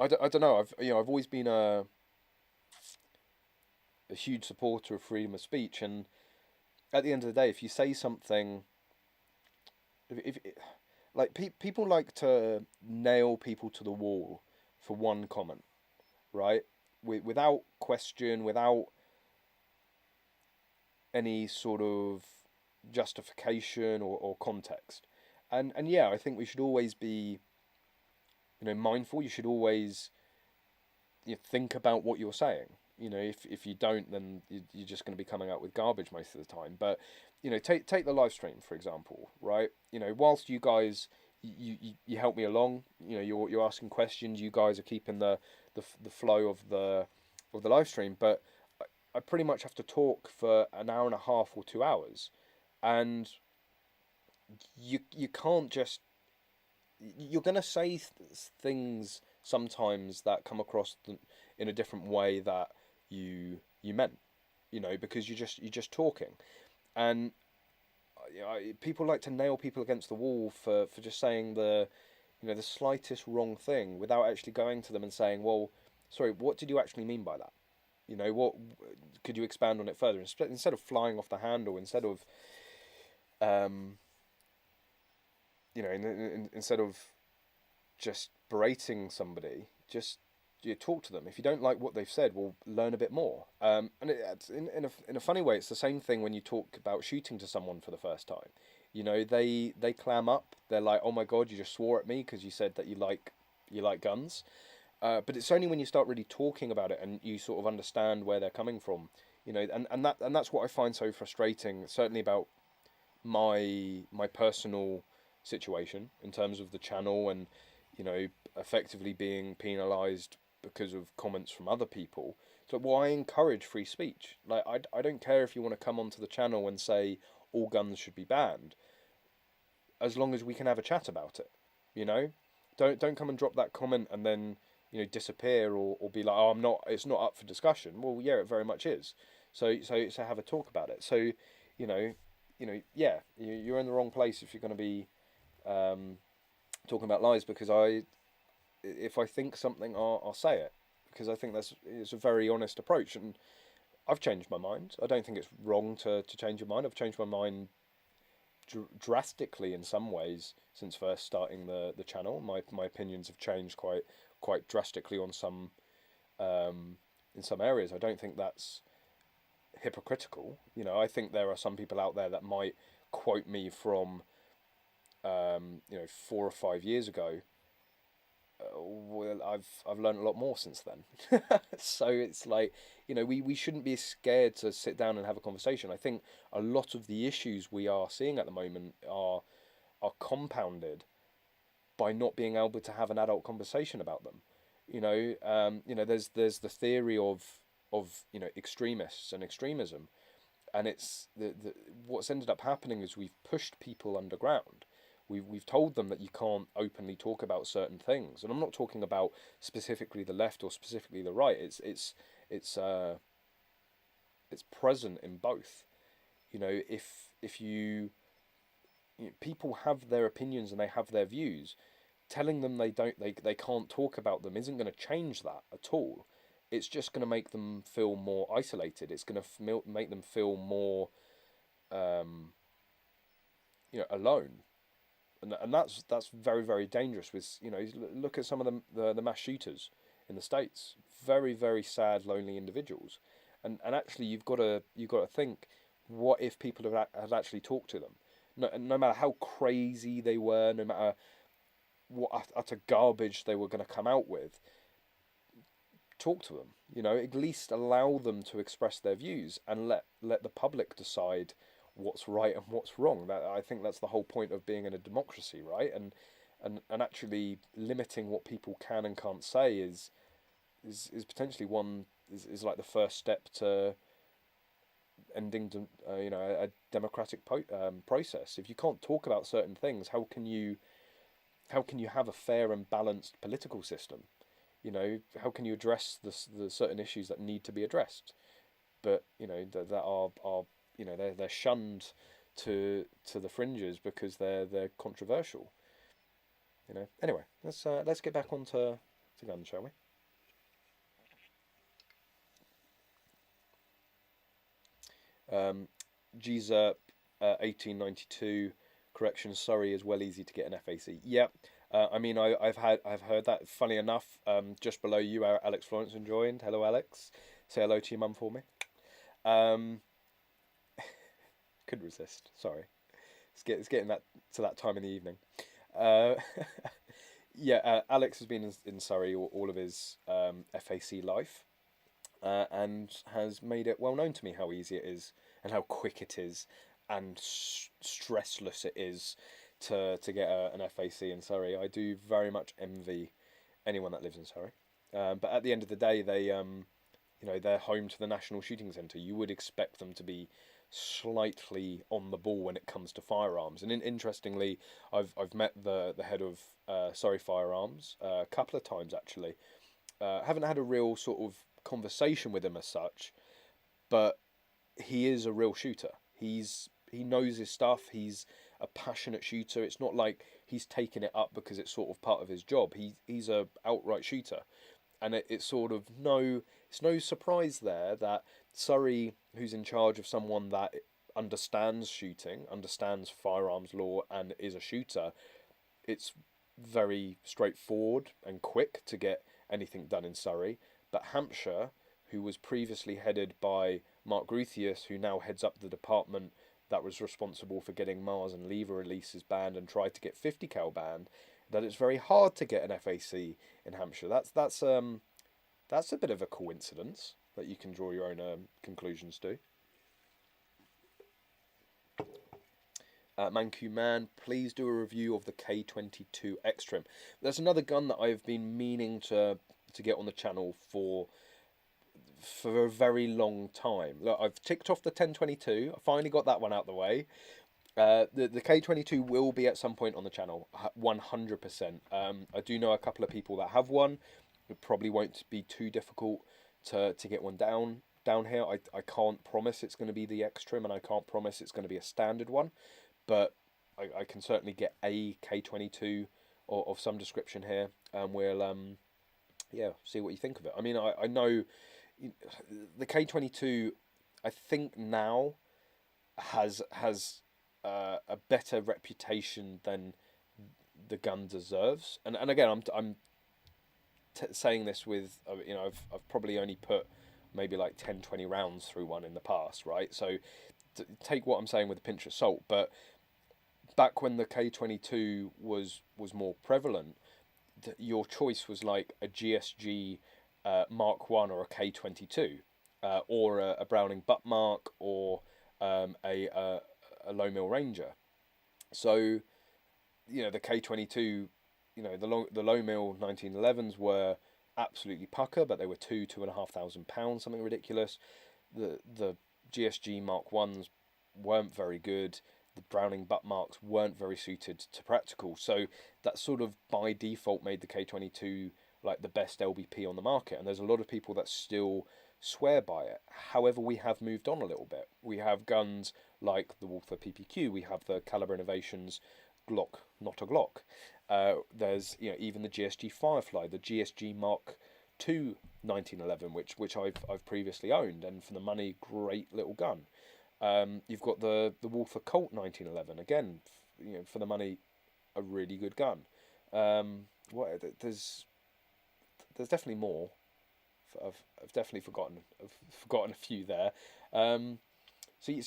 A: I don't know. I've always been a huge supporter of freedom of speech, and at the end of the day, if you say something, people like to nail people to the wall for one comment, right? Without question, without any sort of justification or context, and yeah, I think we should always be. Mindful. You should always think about what you're saying. If you don't, then you're just going to be coming out with garbage most of the time. But take the live stream for example, right? Whilst you guys you help me along. You know, you're asking questions. You guys are keeping the flow of the live stream. But I pretty much have to talk for an hour and a half or 2 hours, and you can't just, you're gonna say things sometimes that come across in a different way that you meant, you know, because you're just talking, and you know, people like to nail people against the wall for just saying the slightest wrong thing without actually going to them and saying, well, sorry, what did you actually mean by that? You know, what could you expand on it further? Instead of flying off the handle, instead of um, instead of just berating somebody, just talk to them. If you don't like what they've said, well, learn a bit more. And it's in a funny way, it's the same thing when you talk about shooting to someone for the first time. You know, they clam up. They're like, "Oh my God, you just swore at me because you said that you like guns." But it's only when you start really talking about it and you sort of understand where they're coming from. You know, and that's what I find so frustrating. Certainly about my personal situation in terms of the channel, and you know, effectively being penalized because of comments from other people. So, well, I encourage free speech. Like, I don't care if you want to come onto the channel and say all guns should be banned, as long as we can have a chat about it. You know, don't come and drop that comment and then, you know, disappear, or be like, oh, it's not up for discussion. Well, yeah, it very much is. So have a talk about it. So, you know, yeah, you're in the wrong place if you're going to be talking about lies, because if I think something, I'll say it, because I think it's a very honest approach, and I've changed my mind. I don't think it's wrong to change your mind. I've changed my mind drastically in some ways since first starting the channel. My opinions have changed quite drastically on some in some areas. I don't think that's hypocritical. You know, I think there are some people out there that might quote me from 4 or 5 years ago. Well, I've learned a lot more since then. So it's like, you know, we shouldn't be scared to sit down and have a conversation. I think a lot of the issues we are seeing at the moment are compounded by not being able to have an adult conversation about them. There's the theory of extremists and extremism, and it's the what's ended up happening is we've pushed people underground. We've told them that you can't openly talk about certain things, and I'm not talking about specifically the left or specifically the right. It's present in both. You know, if people have their opinions and they have their views, telling them they can't talk about them isn't going to change that at all. It's just going to make them feel more isolated. It's going to make them feel more alone. And that's very, very dangerous. With, you know, look at some of the mass shooters in the States. Very, very sad, lonely individuals. And actually, you've got to think, what if people had actually talked to them? No matter how crazy they were, no matter what utter garbage they were going to come out with, talk to them. You know, at least allow them to express their views, and let the public decide what's right and what's wrong. I think that's the whole point of being in a democracy, right? And actually limiting what people can and can't say is potentially is like the first step to ending a democratic process. If you can't talk about certain things, how can you have a fair and balanced political system? You know, how can you address the certain issues that need to be addressed, but you know that are they're shunned to the fringes because they're controversial. You know. Anyway, let's get back onto guns, shall we? GZERP 1892 correction. Sorry, is well easy to get an FAC. Yep. I mean, I've heard that. Funny enough, just below you, Alex Florenson joined. Hello, Alex. Say hello to your mum for me. Couldn't resist. Sorry, it's getting to that time in the evening. Yeah, Alex has been in Surrey all of his FAC life, and has made it well known to me how easy it is and how quick it is and stressless it is to get an FAC in Surrey. I do very much envy anyone that lives in Surrey. But at the end of the day, they they're home to the National Shooting Centre. You would expect them to be slightly on the ball when it comes to firearms. And interestingly, I've met the head of Surrey Firearms a couple of times actually. Haven't had a real sort of conversation with him as such, but he is a real shooter. He knows his stuff. He's a passionate shooter. It's not like he's taken it up because it's sort of part of his job. He's a outright shooter, and it's sort of it's no surprise there that Surrey, who's in charge of someone that understands shooting, understands firearms law, and is a shooter, it's very straightforward and quick to get anything done in Surrey. But Hampshire, who was previously headed by Mark Gruthius, who now heads up the department that was responsible for getting Mars and Lever releases banned and tried to get 50 cal banned, that it's very hard to get an FAC in Hampshire. That's a bit of a coincidence that you can draw your own conclusions to. Manku Man, please do a review of the K22 X-Trim. That's another gun that I've been meaning to get on the channel for a very long time. Look, I've ticked off the 1022. I finally got that one out the way. The K22 will be at some point on the channel, 100%. I do know a couple of people that have one. It probably won't be too difficult to get one down here. I can't promise it's going to be the X-Trim, and I can't promise it's going to be a standard one, but I can certainly get a K22 of some description here, and we'll see what you think of it. I mean, I know the K22, I think now has a better reputation than the gun deserves. And again, I'm saying this with I've probably only put maybe like 10-20 rounds through one in the past, right? So take what I'm saying with a pinch of salt. But back when the K22 was more prevalent, your choice was like a GSG Mark 1 or a K22, or a Browning butt mark, or a low mil Ranger. So the K22, the low mil 1911s were absolutely pucker, but they were £2,500, something ridiculous. The GSG Mark 1s weren't very good. The Browning butt marks weren't very suited to practical, so that sort of by default made the K22 like the best LBP on the market, and there's a lot of people that still swear by it. However, we have moved on a little bit. We have guns like the Walther PPQ, we have the Caliber Innovations Glock, not a Glock. There's even the GSG Firefly, the GSG Mark II 1911, which I've previously owned, and for the money, great little gun. You've got the Walther Colt 1911, again, for the money, a really good gun. There's definitely more. I've definitely forgotten a few there. So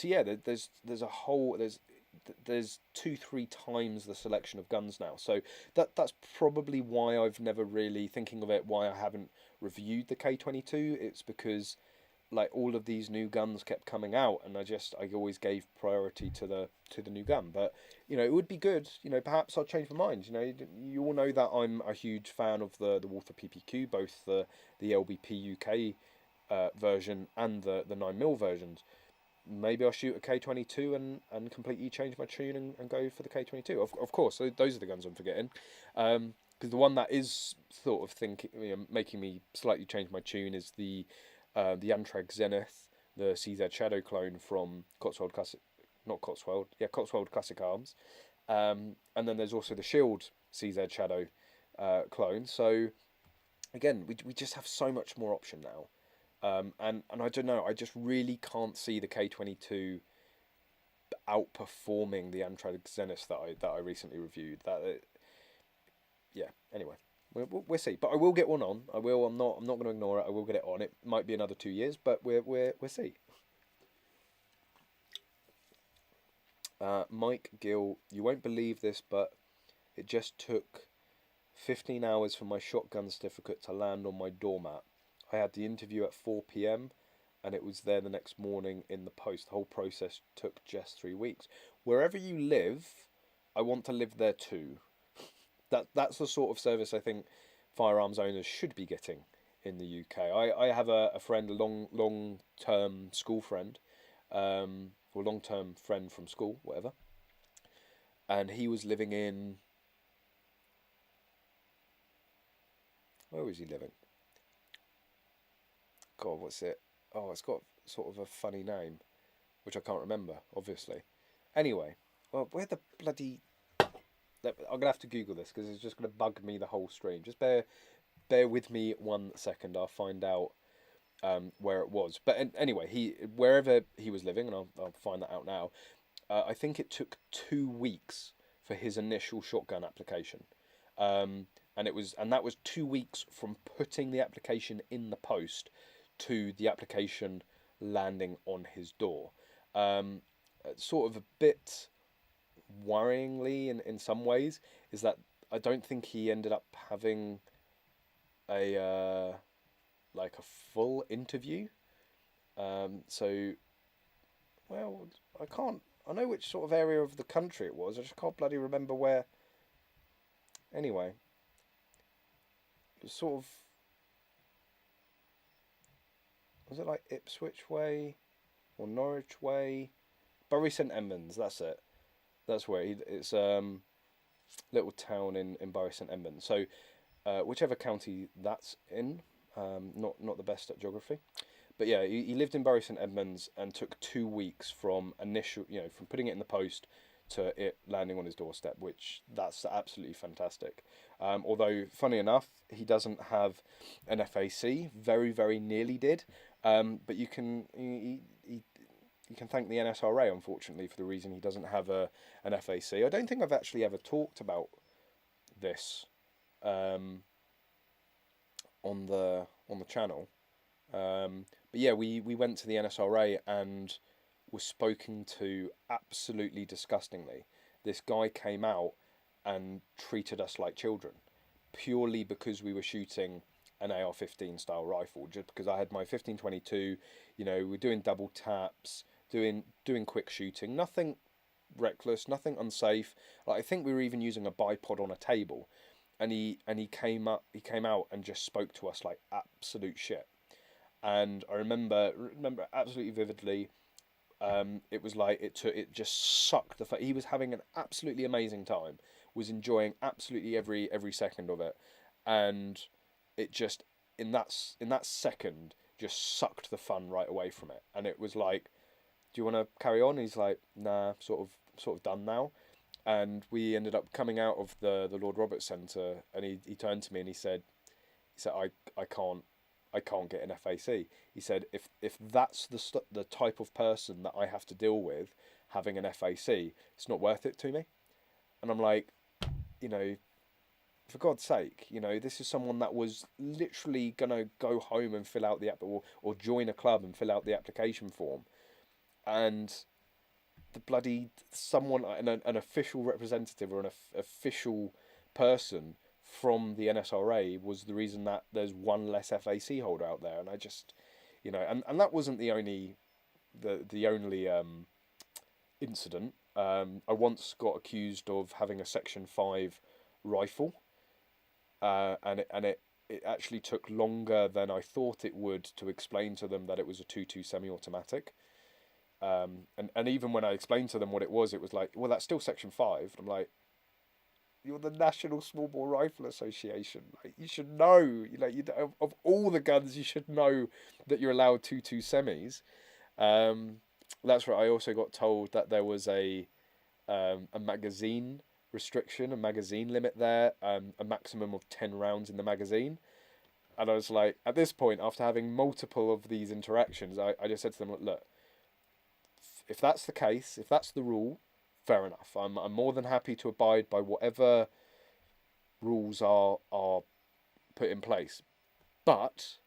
A: yeah, there's a whole there's 2-3 times the selection of guns now. So that's probably why I've never really thinking of it. Why I haven't reviewed the K22. It's because like all of these new guns kept coming out, and I always gave priority to the new gun. But it would be good. Perhaps I'll change my mind. You all know that I'm a huge fan of the Walther PPQ, both the LBP UK version and the 9mm versions. Maybe I'll shoot a K22 and completely change my tune and go for the K22. Of course, those are the guns I'm forgetting. Because the one that is sort of making me slightly change my tune is the Antrag Zenith, the CZ Shadow clone from Cotswold Classic, not Cotswold, yeah, Cotswold Classic Arms. And then there's also the Shield CZ Shadow clone. So again, we just have so much more option now. And I don't know, I just really can't see the K22 outperforming the Antrag Zenith that I recently reviewed. Anyway, we'll see. But I will get one on. I will. I'm not going to ignore it. I will get it on. It might be another 2 years, but we'll see. Mike Gill, you won't believe this, but it just took 15 hours for my shotgun certificate to land on my doormat. I had the interview at 4 PM and it was there the next morning in the post. The whole process took just 3 weeks. Wherever you live, I want to live there too. That's the sort of service I think firearms owners should be getting in the UK. I have a friend, a long term school friend, or long term friend from school, whatever, and he was living in, where was he living? God, what's it? Oh, it's got sort of a funny name, which I can't remember, obviously. Anyway, well, where the bloody... I'm gonna have to Google this because it's just gonna bug me the whole stream. Just bear with me 1 second. I'll find out where it was. But anyway, wherever he was living, and I'll find that out now. I think it took 2 weeks for his initial shotgun application, and that was 2 weeks from putting the application in the post to the application landing on his door. Sort of a bit worryingly in some ways is that I don't think he ended up having a like a full interview. So, well, I know which sort of area of the country it was. I just can't bloody remember where. Anyway, it was sort of, was it like Ipswich way or Norwich way? Bury St Edmunds. That's it. That's where it's little town in Bury St Edmunds. So whichever county that's in, not the best at geography, but yeah, he lived in Bury St Edmunds and took 2 weeks from from putting it in the post to it landing on his doorstep, which that's absolutely fantastic. Although funny enough, he doesn't have an FAC. Very nearly did, but you can thank the NSRA, unfortunately, for the reason he doesn't have an FAC. I don't think I've actually ever talked about this on the channel. But yeah, we went to the NSRA and were spoken to absolutely disgustingly. This guy came out and treated us like children, purely because we were shooting an AR-15 style rifle. Just because I had my 15-22, we're doing double taps, doing quick shooting, nothing reckless, nothing unsafe. Like, I think we were even using a bipod on a table, and he came out and just spoke to us like absolute shit. And I remember absolutely vividly. It was like it just sucked the. He was having an absolutely amazing time, was enjoying absolutely every second of it, and it just in that second just sucked the fun right away from it. And it was like, do you want to carry on? He's like, nah, sort of done now. And we ended up coming out of the Lord Roberts Centre, and he turned to me and he said I can't get an FAC. He said, if that's the type of person that I have to deal with, having an FAC, it's not worth it to me. And I'm like, for God's sake, this is someone that was literally gonna go home and fill out the app, or join a club and fill out the application form, and the bloody someone, an official representative or an official person from the NSRA was the reason that there's one less FAC holder out there. And I just, and that wasn't the only incident. I once got accused of having a Section 5 rifle, and it actually took longer than I thought it would to explain to them that it was a 2.2 semi-automatic. And even when I explained to them what it was like, well, that's still Section 5. And I'm like, you're the National Small Bore Rifle Association. Like, you should know. Of all the guns, you should know that you're allowed 2.2 semis. That's right. I also got told that there was a magazine restriction, a magazine limit there, a maximum of 10 rounds in the magazine. And I was like, at this point, after having multiple of these interactions, I just said to them, look, if that's the case, if that's the rule, fair enough. I'm more than happy to abide by whatever rules are put in place. But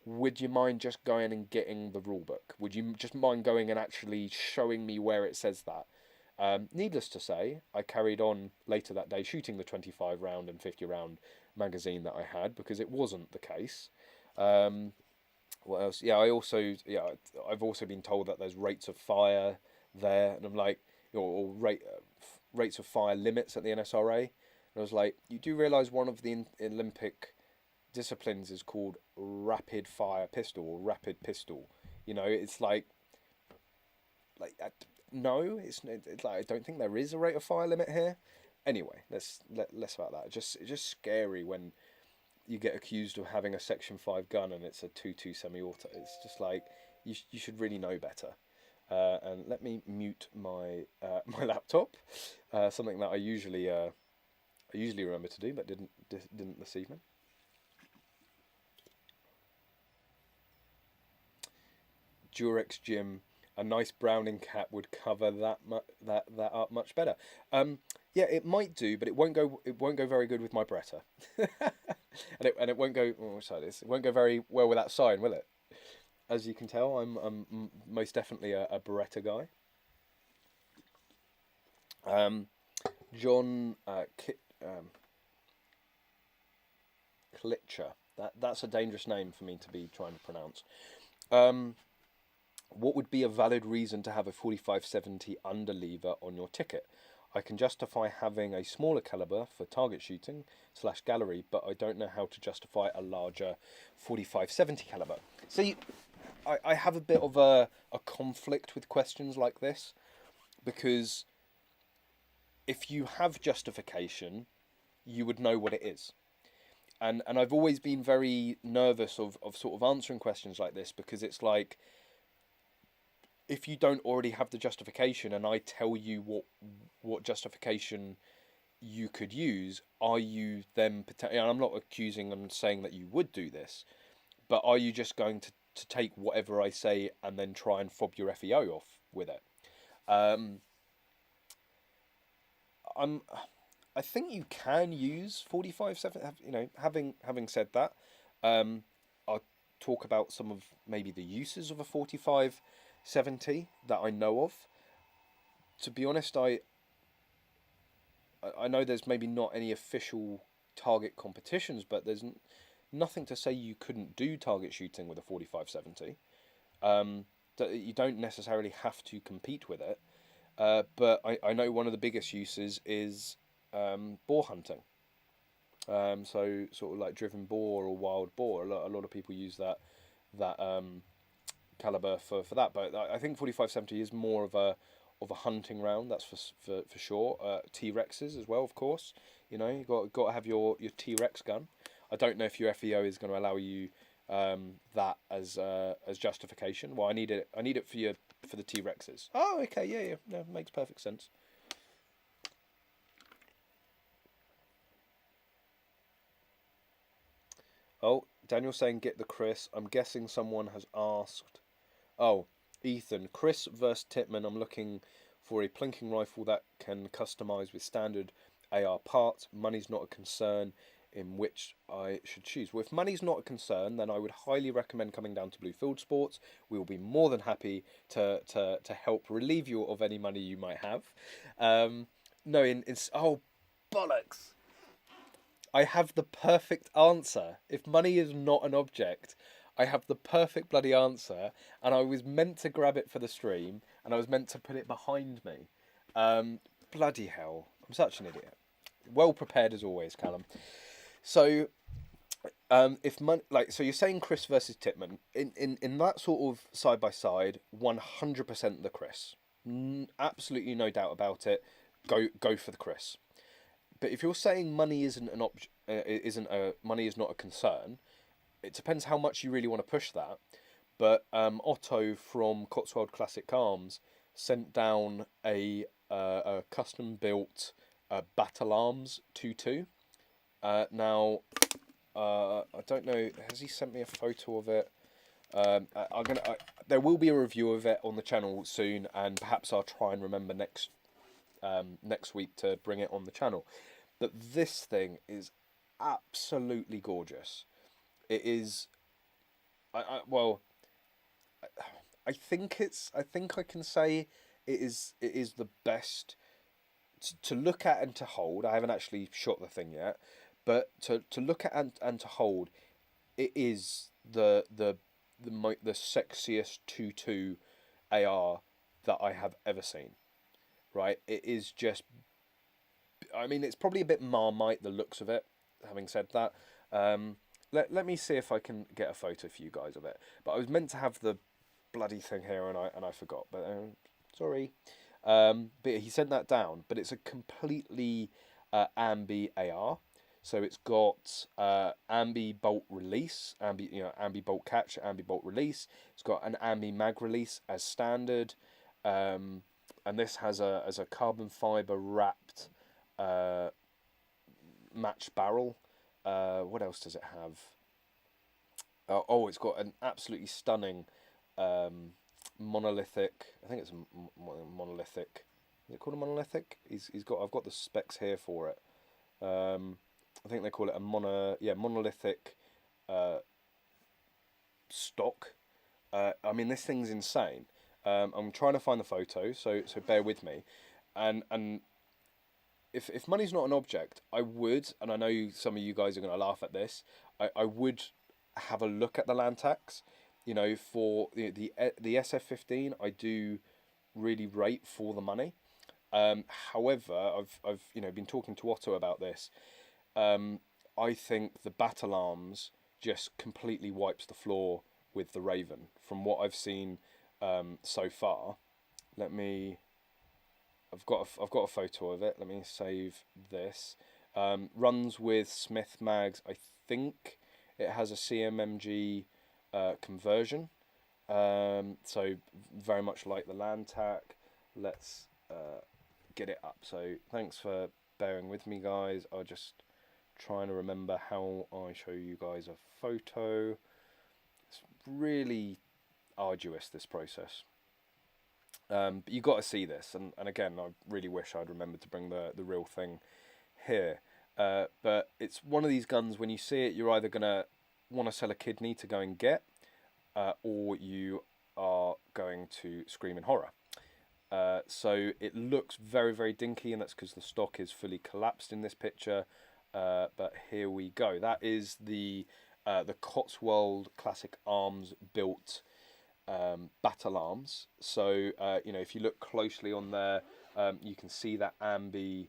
A: would you mind just going and getting the rule book? Would you just mind going and actually showing me where it says that? Needless to say, I carried on later that day shooting the 25 round and 50 round magazine that I had, because it wasn't the case. What else? Yeah, I've also been told that there's rates of fire there, and I'm like, or rate rates of fire limits at the NSRA, and I was like, you do realise one of the Olympic disciplines is called rapid fire pistol or rapid pistol. You know, it's like no, it's like I don't think there is a rate of fire limit here. Anyway, less about that. It's just scary when you get accused of having a Section 5 gun and it's a 2.2 semi-auto. It's just like you should really know better. And let me mute my my laptop, something that I usually remember to do but didn't this evening. Durex Gym, a nice Browning cap would cover that up much better. Yeah, it might do, but it won't go very good with my Beretta, and it won't go. Oh, sorry, it won't go very well with that sign, will it? As you can tell, I'm most definitely a Beretta guy. John Klitcher. That's a dangerous name for me to be trying to pronounce. What would be a valid reason to have a 45-70 underlever on your ticket? I can justify having a smaller caliber for target shooting / gallery, but I don't know how to justify a larger 45-70 caliber. See, I have a bit of a conflict with questions like this, because if you have justification, you would know what it is. And I've always been very nervous of sort of answering questions like this, because it's like, if you don't already have the justification and I tell you what justification you could use, are you then potentially, and I'm not accusing and saying that you would do this, but are you just going to take whatever I say and then try and fob your FEO off with it? I think you can use 45-70. You know, having said that, I'll talk about some of maybe the uses of a 45-70 that I know of. To be honest, I know there's maybe not any official target competitions, but there's nothing to say you couldn't do target shooting with a 45-70. That you don't necessarily have to compete with it. But I know one of the biggest uses is boar hunting. So sort of like driven boar or wild boar. A lot of people use that caliber for that. But I think 45-70 is more of a hunting round. That's for sure. T-Rexes as well, of course. You know, you got to have your T-Rex gun. I don't know if your FEO is going to allow you that as justification. Well, I need it for the T-Rexes. Oh, okay, yeah, no, makes perfect sense. Oh, Daniel's saying get the Chris. I'm guessing someone has asked. Oh, Ethan, Chris versus Titman. I'm looking for a plinking rifle that can customize with standard AR parts. Money's not a concern in which I should choose. Well, if money's not a concern, then I would highly recommend coming down to Blue Field Sports. We will be more than happy to help relieve you of any money you might have. No, oh, bollocks. I have the perfect answer. If money is not an object, I have the perfect bloody answer, and I was meant to grab it for the stream, and I was meant to put it behind me. Bloody hell. I'm such an idiot. Well prepared as always, Callum. So, so you're saying Chris versus Titman. In that sort of side by side, 100% the Chris. Absolutely no doubt about it. Go for the Chris. But if you're saying money isn't money is not a concern, it depends how much you really want to push that. But Otto from Cotswold Classic Arms sent down a custom built Battle Arms 2.2. Now, I don't know. Has he sent me a photo of it? There will be a review of it on the channel soon, and perhaps I'll try and remember next week to bring it on the channel. But this thing is absolutely gorgeous. It is. I think I can say it is the best to look at and to hold. I haven't actually shot the thing yet, but to look at and to hold, it is the sexiest 2.2 AR that I have ever seen. Right, it is just I mean, it's probably a bit Marmite, the looks of it. Having said that, let me see if I can get a photo for you guys of it. But I was meant to have the bloody thing here, and I forgot. But sorry. But he sent that down. But it's a completely ambi AR. So it's got ambi bolt release, ambi bolt catch, ambi bolt release. It's got an ambi mag release as standard, and this has a carbon fiber wrapped match barrel. What else does it have? Oh, it's got an absolutely stunning monolithic. I think it's a monolithic. Is it called a monolithic? He's got. I've got the specs here for it. I think they call it a monolithic stock. I mean, this thing's insane. I'm trying to find the photo, so bear with me. And if money's not an object, I would, and I know some of you guys are going to laugh at this, I would have a look at the land tax. You know, for the SF15, I do really rate for the money. However, I've been talking to Otto about this. I think the battle arms just completely wipes the floor with the Raven from what I've seen so far. I've got a photo of it. Let me save this. Runs with Smith mags. I think it has a CMMG conversion. So very much like the Landtac. Let's get it up. So thanks for bearing with me, guys. I'll just trying to remember how I show you guys a photo. It's really arduous, this process. But you got to see this, and again, I really wish I'd remembered to bring the real thing here. But it's one of these guns, when you see it, you're either going to want to sell a kidney to go and get, or you are going to scream in horror. So it looks very, very dinky, and that's because the stock is fully collapsed in this picture. But here we go. That is the Cotswold Classic Arms built battle arms. So if you look closely on there, you can see that ambi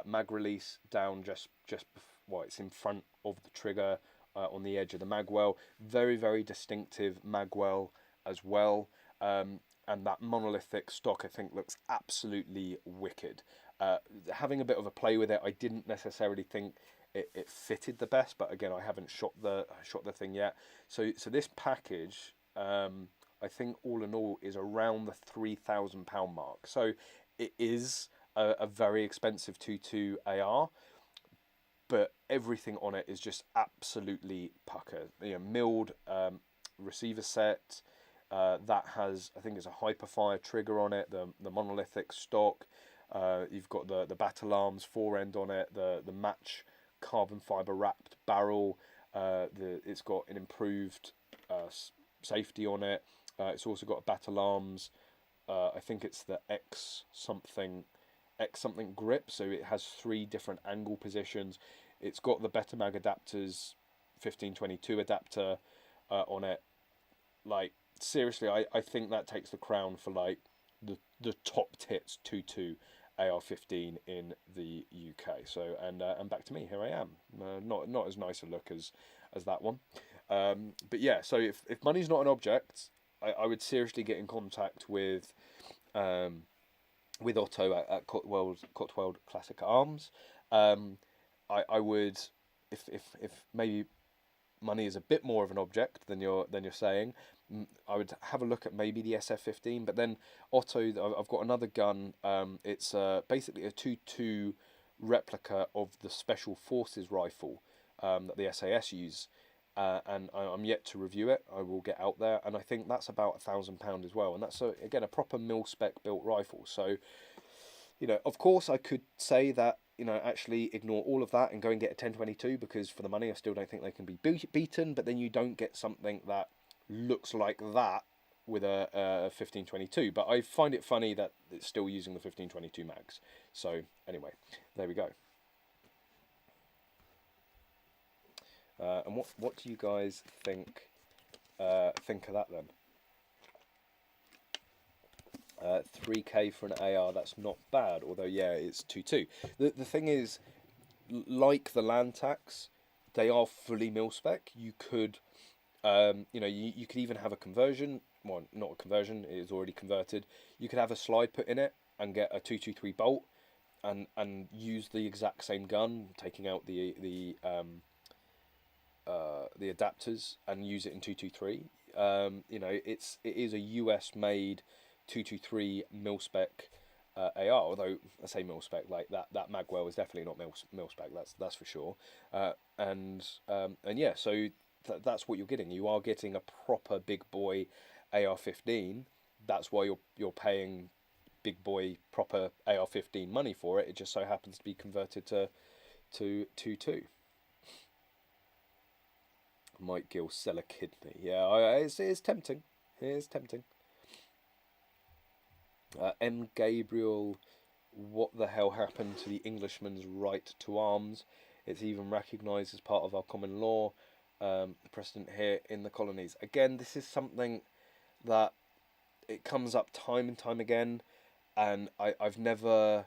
A: mag release down just it's in front of the trigger on the edge of the magwell. Very, very distinctive magwell as well. And that monolithic stock, I think, looks absolutely wicked. Having a bit of a play with it, I didn't necessarily think it fitted the best, but again, I haven't shot the thing yet. So this package, I think all in all is around the £3,000 mark. So it is a very expensive 2.2 AR, but everything on it is just absolutely pucker. Milled receiver set. That has, I think it's a Hyperfire trigger on it, the monolithic stock. You've got the battle arms fore end on it, the match carbon fiber wrapped barrel. It's got an improved safety on it. It's also got a battle arms. I think it's the X something grip, so it has 3 different angle positions. It's got the Better Mag Adapters 1522 adapter on it. Like, seriously, I think that takes the crown for like the top tits 2.2 AR-15 in the UK. So and back to me, here I am. Not as nice a look as that one. But yeah, so if money's not an object, I would seriously get in contact with Otto at Cotswold Classic Arms. I would, if maybe money is a bit more of an object than you're saying, I would have a look at maybe the SF15. But then Otto, I've got another gun. It's basically a 2.2 replica of the Special Forces rifle that the SAS use. And I'm yet to review it. I will get out there, and I think that's about £1,000 as well. And that's again a proper mil-spec built rifle. So, of course, I could say that actually ignore all of that and go and get a 1022, because for the money, I still don't think they can be beaten. But then you don't get something that looks like that with a 1522. But I find it funny that it's still using the 1522 mags. So anyway, there we go. And what do you guys think of that then? 3K for an AR, that's not bad, although yeah, it's 2.2. The thing is, like the Lantax, they are fully mil-spec. You could, you know, you could even have a conversion, well, not a conversion, it is already converted. You could have a slide put in it and get a 223 bolt and use the exact same gun, taking out the adapters and use it in 223. You know, it is a US made 223 mil-spec AR, although I say mil-spec, like that magwell is definitely not mil-spec, that's for sure. And yeah, so that's what you're getting. You are getting a proper big boy AR-15. That's why you're paying big boy proper AR-15 money for it. It just so happens to be converted to 2.2. Mike Gill sell a kidney. Yeah, it's tempting. It is tempting. M. Gabriel, what the hell happened to the Englishman's right to arms? It's even recognised as part of our common law. Precedent here in the colonies. Again, this is something that it comes up time and time again, and I've never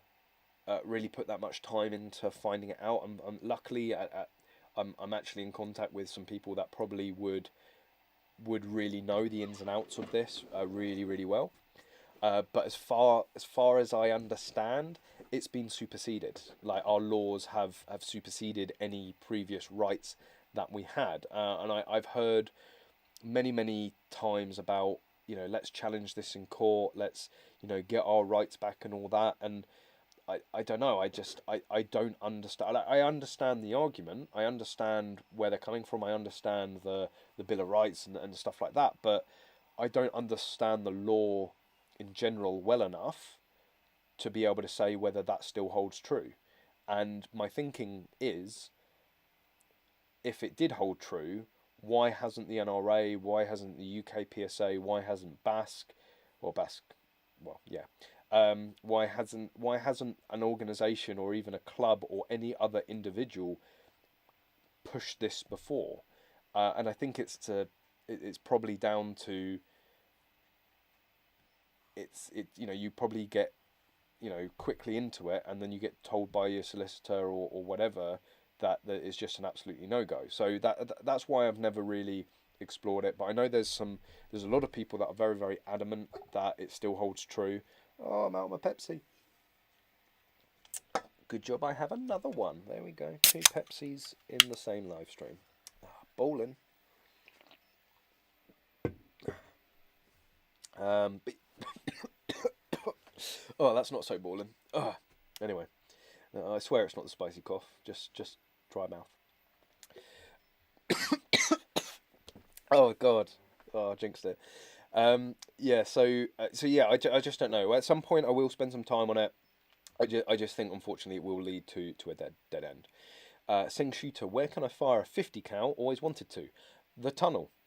A: really put that much time into finding it out. I'm luckily I'm actually in contact with some people that probably would really know the ins and outs of this really well. But as far as I understand, it's been superseded. Like, our laws have superseded any previous rights that we had. And I've heard many times about, you know, let's challenge this in court, let's, you know, get our rights back and all that. And I don't know, I don't understand. I understand the argument, I understand where they're coming from, I understand the Bill of Rights and stuff like that, but I don't understand the law in general well enough to be able to say whether that still holds true. And my thinking is, if it did hold true, why hasn't the NRA, why hasn't the UK PSA, why hasn't BASC, well, yeah, why hasn't an organisation or even a club or any other individual pushed this before? And I think it's probably down to, you know, you probably get, you know, quickly into it, and then you get told by your solicitor or whatever that is just an absolutely no-go. So that's why I've never really explored it. But I know there's a lot of people that are very adamant that it still holds true. Oh, I'm out of my Pepsi. Good job, I have another one. There we go. 2 Pepsis in the same live stream. Bowling. But oh, that's not so ballin'. Anyway, I swear it's not the spicy cough. Just dry mouth. Oh God, oh, I jinxed it. Yeah. So yeah, I just don't know. At some point, I will spend some time on it. I just think, unfortunately, it will lead to a dead end. Sing Shooter, where can I fire a 50 cal? Always wanted to. The Tunnel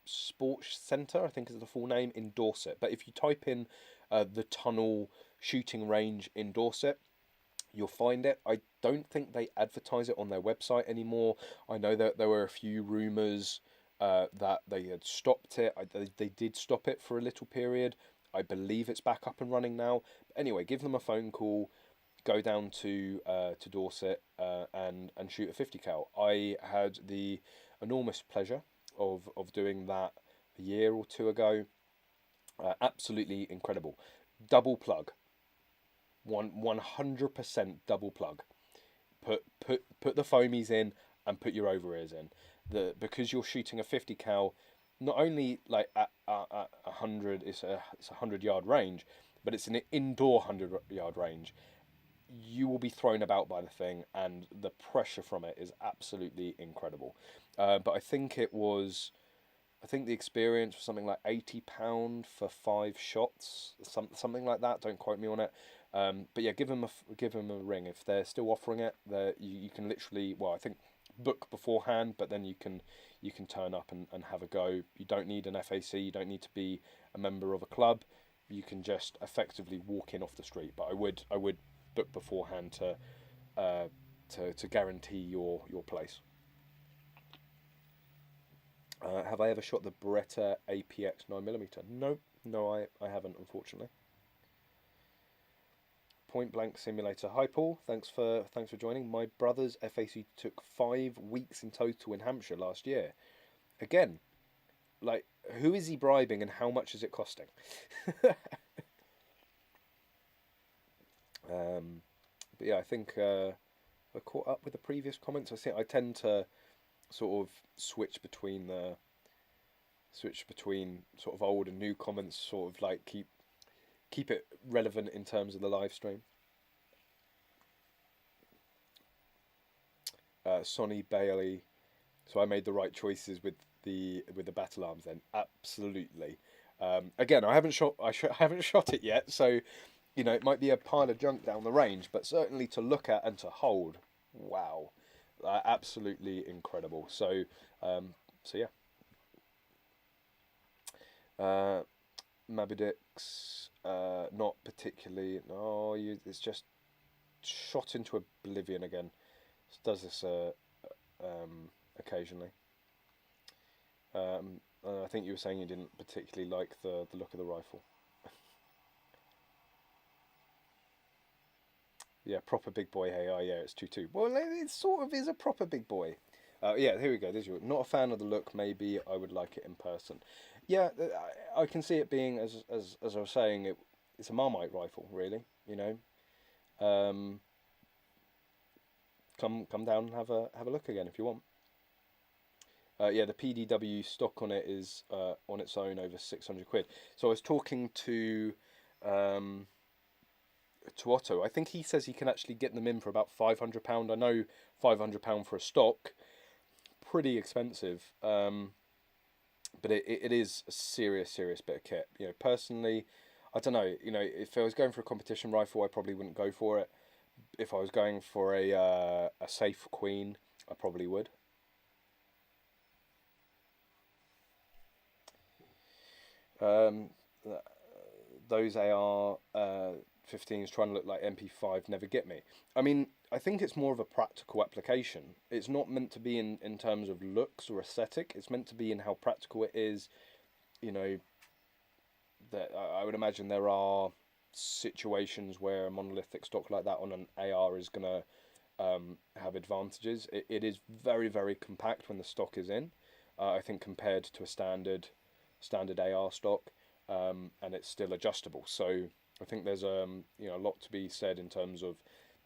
A: Sports Centre, I think is the full name, in Dorset. But if you type in the Tunnel shooting range in Dorset, you'll find it. I don't think they advertise it on their website anymore. I know that there were a few rumours that they had stopped it. They did stop it for a little period. I believe it's back up and running now. But anyway, give them a phone call. Go down to Dorset and shoot a 50 cal. I had the enormous pleasure of doing that a year or two ago. Absolutely incredible. Double plug. 100% double plug. Put the foamies in and put your over ears in. Because you're shooting a 50 cal, not only like at 100, it's a 100-yard range, but it's an indoor 100-yard range. You will be thrown about by the thing, and the pressure from it is absolutely incredible. But I think the experience was something like £80 for 5 shots, something like that. Don't quote me on it. But yeah, give them a ring if they're still offering it. You can literally, well, I think book beforehand, but then you can turn up and have a go. You don't need an FAC. You don't need to be a member of a club. You can just effectively walk in off the street. But I would book beforehand to guarantee your place. Have I ever shot the Beretta APX 9mm? Nope, No, I haven't, unfortunately. Point Blank Simulator. Hi Paul, thanks for joining. My brother's FAC took 5 weeks in total in Hampshire last year. Again, like, who is he bribing and how much is it costing? But yeah, I think I caught up with the previous comments. I tend to sort of switch between sort of old and new comments, sort of like keep it relevant in terms of the live stream. Sonny Bailey. So I made the right choices with the battle arms then. Absolutely. Again, I haven't shot it yet, so you know it might be a pile of junk down the range, but certainly to look at and to hold, wow, absolutely incredible. So yeah. Mabidix, not particularly. No, it's just shot into oblivion again. It does this occasionally. I think you were saying you didn't particularly like the look of the rifle. Yeah, proper big boy. Hey, oh yeah, it's 2.2. Well, it sort of is a proper big boy. Yeah, here we go. There's your. Not a fan of the look. Maybe I would like it in person. Yeah, I can see it being as I was saying. It's a Marmite rifle, really. You know, come down and have a look again if you want. Yeah, the PDW stock on it is on its own over 600 quid. So I was talking to Otto. I think he says he can actually get them in for about £500. I know £500 for a stock, pretty expensive. But it is a serious bit of kit. You know, personally, I don't know. You know, if I was going for a competition rifle, I probably wouldn't go for it. If I was going for a safe Queen, I probably would. Those AR 15s trying to look like MP5 never get me. I mean, I think it's more of a practical application. It's not meant to be in terms of looks or aesthetic. It's meant to be in how practical it is. You know, that I would imagine there are situations where a monolithic stock like that on an AR is going to have advantages. It is very compact when the stock is in. I think compared to a standard AR stock, and it's still adjustable. So I think there's you know, a lot to be said in terms of,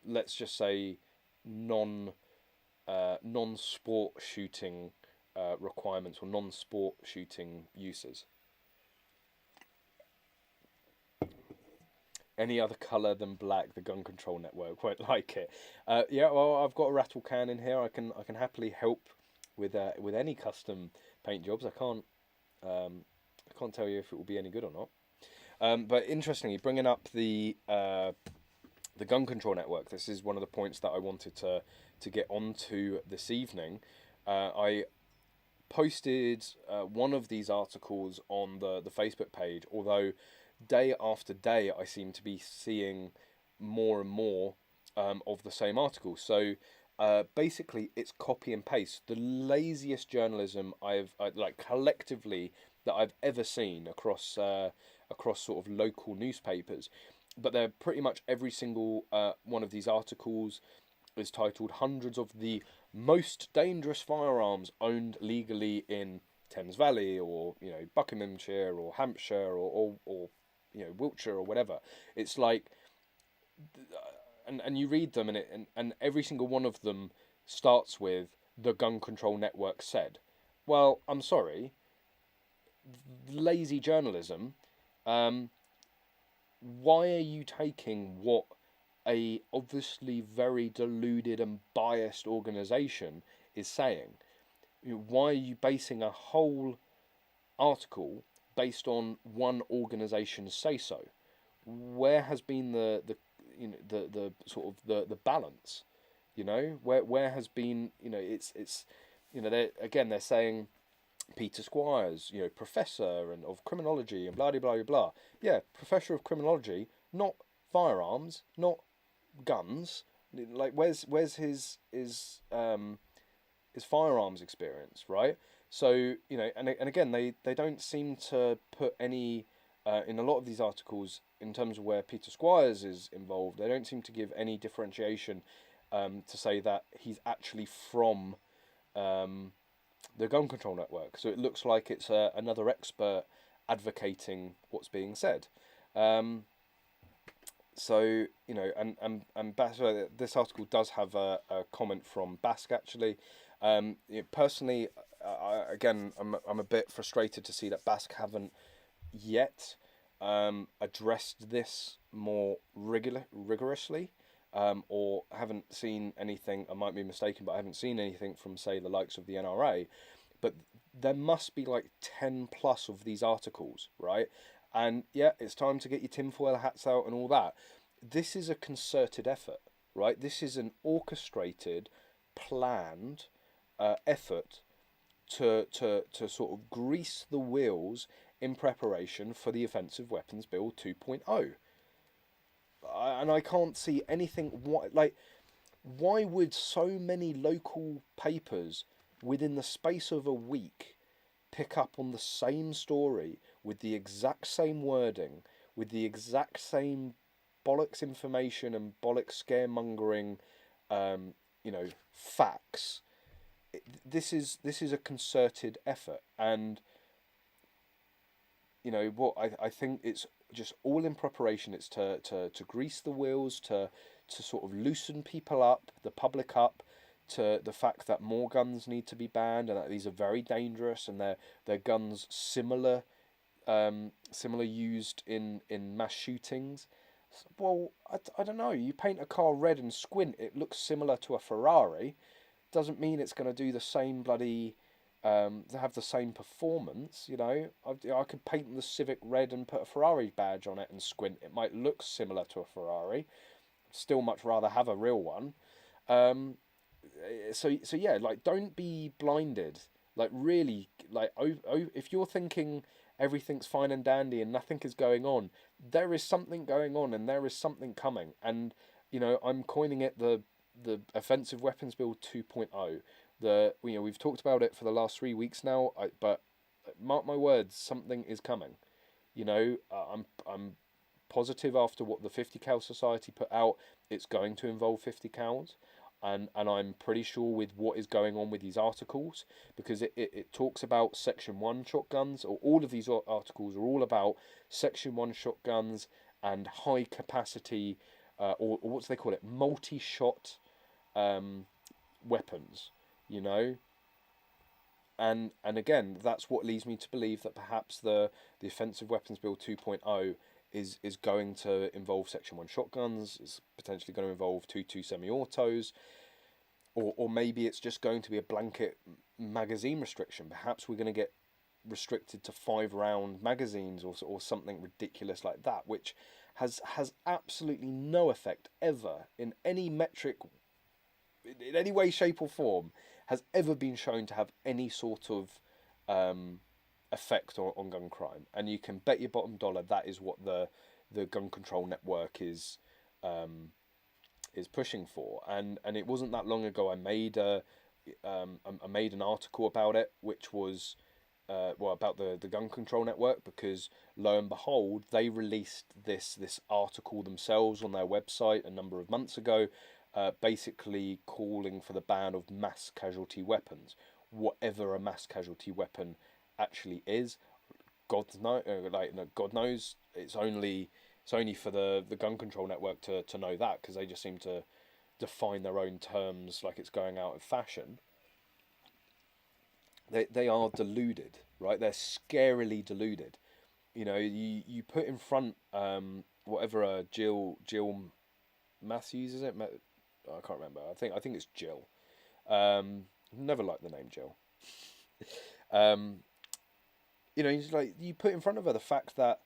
A: let's just say, non-sport shooting requirements or non-sport shooting uses. Any other colour than black, the gun control network won't like it. Yeah, well, I've got a rattle can in here. I can happily help with any custom paint jobs. I can't tell you if it will be any good or not. But interestingly, bringing up the gun control network, this is one of the points that I wanted to get onto this evening. I posted one of these articles on the Facebook page, although day after day I seem to be seeing more and more of the same article. So basically it's copy and paste. The laziest journalism I've like collectively that I've ever seen across sort of local newspapers. But they're pretty much every single one of these articles is titled "Hundreds of the Most Dangerous Firearms Owned Legally in Thames Valley," or you know, Buckinghamshire or Hampshire or you know, Wiltshire or whatever. It's like, and you read them and every single one of them starts with "the gun control network said." Well, I'm sorry, lazy journalism. Why are you taking what a obviously very deluded and biased organisation is saying? You know, why are you basing a whole article based on one organisation's say so? Where has been the you know the sort of the balance? You know, where has been, you know, it's you know, they're saying Peter Squires, you know, professor and of criminology and blah blah blah blah. Yeah, professor of criminology, not firearms, not guns. Like, where's his firearms experience, right? So you know, and again, they don't seem to put any in a lot of these articles, in terms of where Peter Squires is involved, they don't seem to give any differentiation to say that he's actually from the gun control network. So it looks like it's another expert advocating what's being said. So, you know, and this article does have a comment from Bask actually. Personally, again, I'm a bit frustrated to see that Bask haven't yet addressed this more rigorously, or haven't seen anything. I might be mistaken, but I haven't seen anything from, say, the likes of the NRA. But there must be like 10 plus of these articles, right? And yeah, it's time to get your tinfoil hats out and all that. This is a concerted effort, right? This is an orchestrated, planned effort to sort of grease the wheels in preparation for the Offensive Weapons Bill 2.0. And I can't see anything, why would so many local papers within the space of a week pick up on the same story with the exact same wording, with the exact same bollocks information and bollocks scaremongering, facts? This is a concerted effort, and you know what, I think it's just all in preparation. It's to grease the wheels, to sort of loosen people up, the public up, to the fact that more guns need to be banned and that these are very dangerous, and they're guns similar used in mass shootings. Well, I don't know. You paint a car red and squint, it looks similar to a Ferrari. Doesn't mean it's going to do the same bloody to have the same performance. You know, I could paint the Civic red and put a Ferrari badge on it and squint. It might look similar to a Ferrari. Still much rather have a real one. So yeah, like, don't be blinded. Like, really, like, if you're thinking everything's fine and dandy and nothing is going on, there is something going on and there is something coming. And you know, I'm coining it the Offensive Weapons Bill 2.0. We've talked about it for the last 3 weeks now, but mark my words, something is coming. You know, I'm positive after what the 50 cal society put out, it's going to involve 50 cals. And I'm pretty sure with what is going on with these articles, because it talks about Section 1 shotguns, or all of these articles are all about Section 1 shotguns and high capacity, or what do they call it, multi-shot weapons, you know. And again, that's what leads me to believe that perhaps the Offensive Weapons Bill 2.0 is going to involve Section 1 shotguns, is potentially going to involve 2.2 semi-autos, or maybe it's just going to be a blanket magazine restriction. Perhaps we're going to get restricted to 5-round magazines, or something ridiculous like that, which has absolutely no effect ever in any metric, in any way, shape or form, has ever been shown to have any sort of effect on gun crime. And you can bet your bottom dollar that is what the gun control network is pushing for. And it wasn't that long ago I made an article about it, which was about the gun control network, because lo and behold, they released this article themselves on their website a number of months ago, basically calling for the ban of mass casualty weapons, whatever a mass casualty weapon actually is. God knows it's only for the gun control network to know that, because they just seem to define their own terms like it's going out of fashion. They are deluded, right? They're scarily deluded. You know, you put in front whatever Jill Matthews, is it? I can't remember. I think it's Jill. Never liked the name Jill. You know, it's like you put in front of her the fact that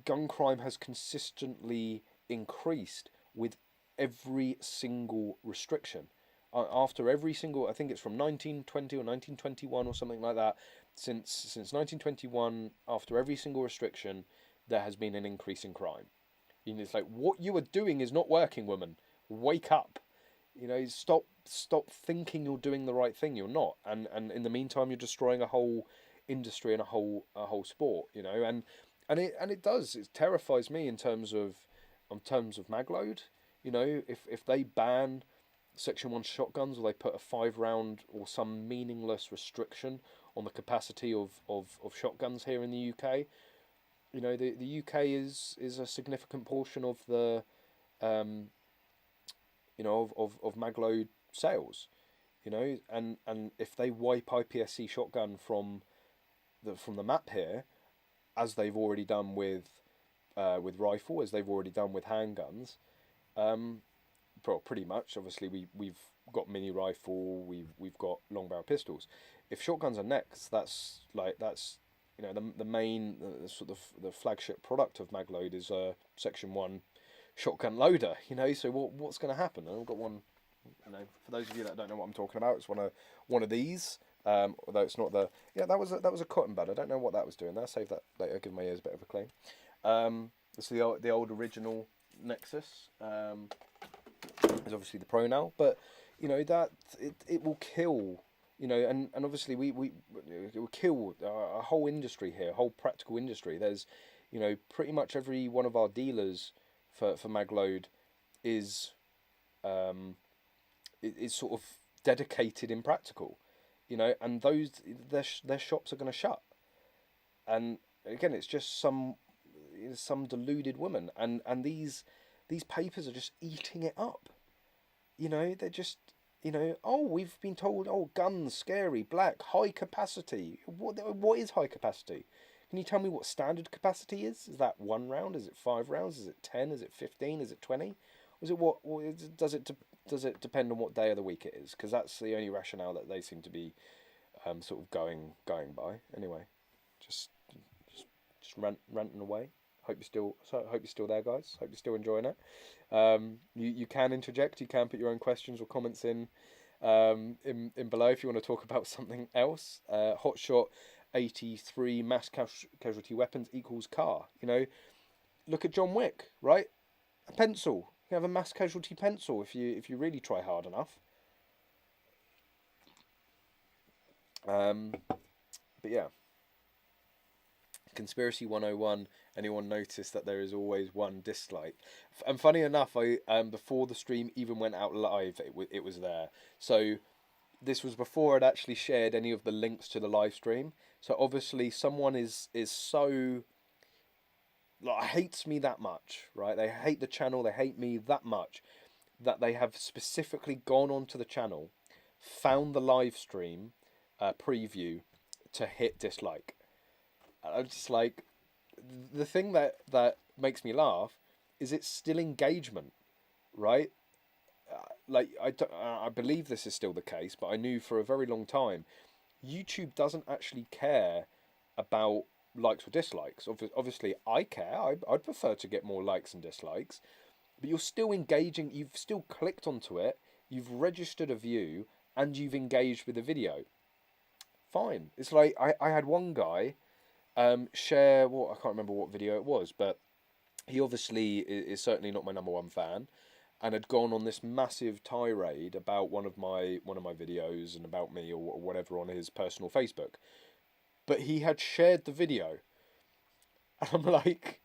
A: gun crime has consistently increased with every single restriction. After every single, I think it's from 1920 or 1921 or something like that. Since 1921, after every single restriction, there has been an increase in crime. You know, it's like, what you are doing is not working, woman. Wake up. You know, stop thinking you're doing the right thing. You're not. And in the meantime, you're destroying a whole industry and a whole sport. You know, and and it does. It terrifies me in terms of mag load. You know, if they ban Section 1 shotguns, or they put a 5 round or some meaningless restriction on the capacity of shotguns here in the UK. You know, the UK is a significant portion of the you know, of magload sales. You know, and if they wipe IPSC shotgun from the map here, as they've already done with rifle, as they've already done with handguns, well, pretty much. Obviously, we've got mini rifle, we've got long barrel pistols. If shotguns are next, that's you know, the main sort of the flagship product of Magload is Section 1 shotgun loader. You know, so what's going to happen? And I've got one. You know, for those of you that don't know what I'm talking about, it's one of these. Although it's not the that was a cotton bud. I don't know what that was doing there. Save that later. Give my ears a bit of a clean. It's the old original Nexus. Is obviously the Pro now, but you know that it will kill. You know, and obviously it will kill a whole industry here, a whole practical industry. There's, you know, pretty much every one of our dealers for Magload is sort of dedicated in practical, you know, and their shops are going to shut. And again, it's just some deluded woman, and these papers are just eating it up. You know, they're just, you know, oh, we've been told, oh, guns, scary, black, high capacity. What is high capacity? Can you tell me what standard capacity is? Is that 1 round? Is it 5 rounds? Is it 10? Is it 15? Is it 20? Is it does it depend on what day of the week it is? Because that's the only rationale that they seem to be sort of going by. Anyway, just ranting away. Hope you're still there, guys. Hope you're still enjoying it. You can interject. You can put your own questions or comments in below if you want to talk about something else. Hotshot 83 mass casualty weapons equals car. You know, look at John Wick, right? A pencil. You can have a mass casualty pencil if you really try hard enough. But yeah. Conspiracy 101. Anyone notice that there is always one dislike? And funny enough, I before the stream even went out live, it was there. So this was before I'd actually shared any of the links to the live stream. So obviously someone is so like hates me that much, right? They hate the channel, they hate me that much that they have specifically gone onto the channel, found the live stream preview to hit dislike. And I'm just like, the thing that makes me laugh is it's still engagement, right? Like I believe this is still the case, but I knew for a very long time YouTube doesn't actually care about likes or dislikes. Obviously, I care. I'd prefer to get more likes and dislikes, but you're still engaging. You've still clicked onto it. You've registered a view, and you've engaged with the video. Fine. It's like I had one guy share what I can't remember what video it was, but he obviously is certainly not my #1 fan, and had gone on this massive tirade about one of my videos and about me or whatever on his personal Facebook. But he had shared the video, and I'm like,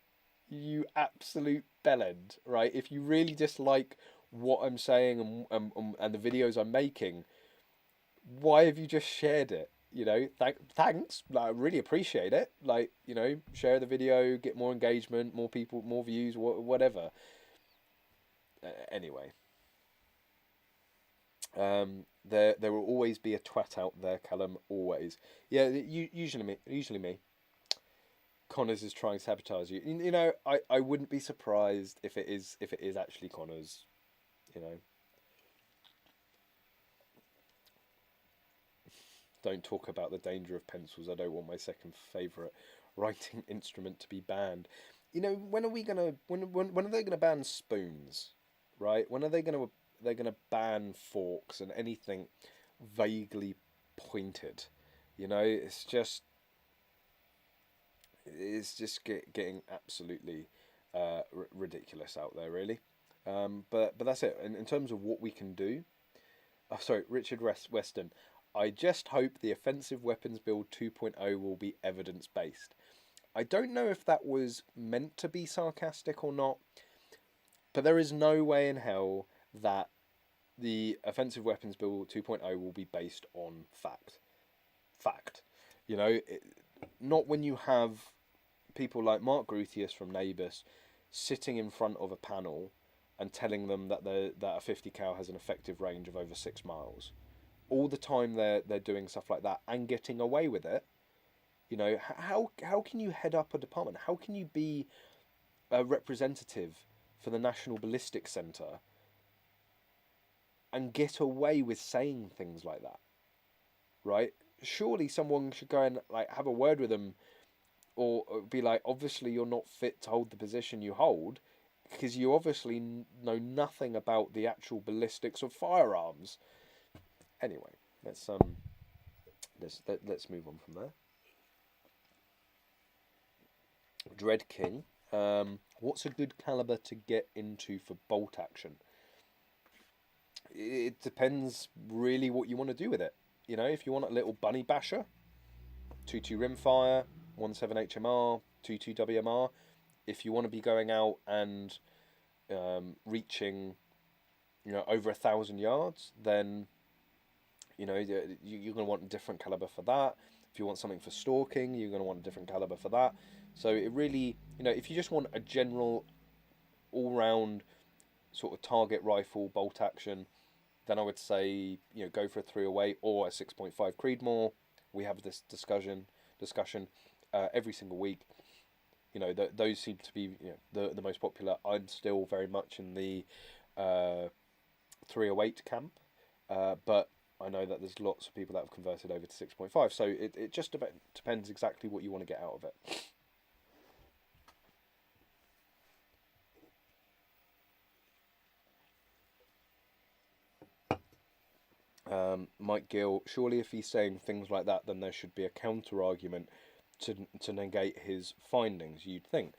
A: you absolute bellend, right? If you really dislike what I'm saying and the videos I'm making, why have you just shared it? You know, thanks. Like, I really appreciate it. Like, you know, share the video, get more engagement, more people, more views, whatever. Anyway, there will always be a twat out there, Callum. Always. Yeah, usually me. Connors is trying to sabotage you. You know, I wouldn't be surprised if it is actually Connors. You know. Don't talk about the danger of pencils. I don't want my second favourite writing instrument to be banned. You know, when are they gonna ban spoons? Right? When are they're gonna ban forks and anything vaguely pointed? You know, it's just getting absolutely ridiculous out there, really. But that's it. In terms of what we can do. Oh, sorry, Richard Weston. I just hope the offensive weapons build 2.0 will be evidence based. I don't know if that was meant to be sarcastic or not, but there is no way in hell that the Offensive Weapons Bill 2.0 will be based on fact. You know, not when you have people like Mark Grotius from Nabis sitting in front of a panel and telling them that a 50 cal has an effective range of over 6 miles. All the time they're doing stuff like that and getting away with it. You know, how can you head up a department? How can you be a representative for the National Ballistics Centre and get away with saying things like that? Right? Surely someone should go and like have a word with them, or be like, obviously you're not fit to hold the position you hold because you obviously know nothing about the actual ballistics of firearms. Anyway, let's move on from there. Dread King, what's a good caliber to get into for bolt action? It depends really what you want to do with it. You know, if you want a little bunny basher, 2.2 rimfire, 1.7 HMR, 2.2 WMR. If you want to be going out and reaching, you know, over 1,000 yards, then you know you're going to want a different caliber for that. If you want something for stalking, you're going to want a different caliber for that. So it really, you know, if you just want a general, all-round sort of target rifle bolt action, then I would say, you know, go for a 308 or a 6.5 Creedmoor. We have this discussion every single week. You know, those seem to be, you know, the most popular. I'm still very much in the 308 camp, but I know that there's lots of people that have converted over to 6.5. So it just depends exactly what you want to get out of it. Mike Gill, surely if he's saying things like that, then there should be a counter argument to negate his findings, you'd think.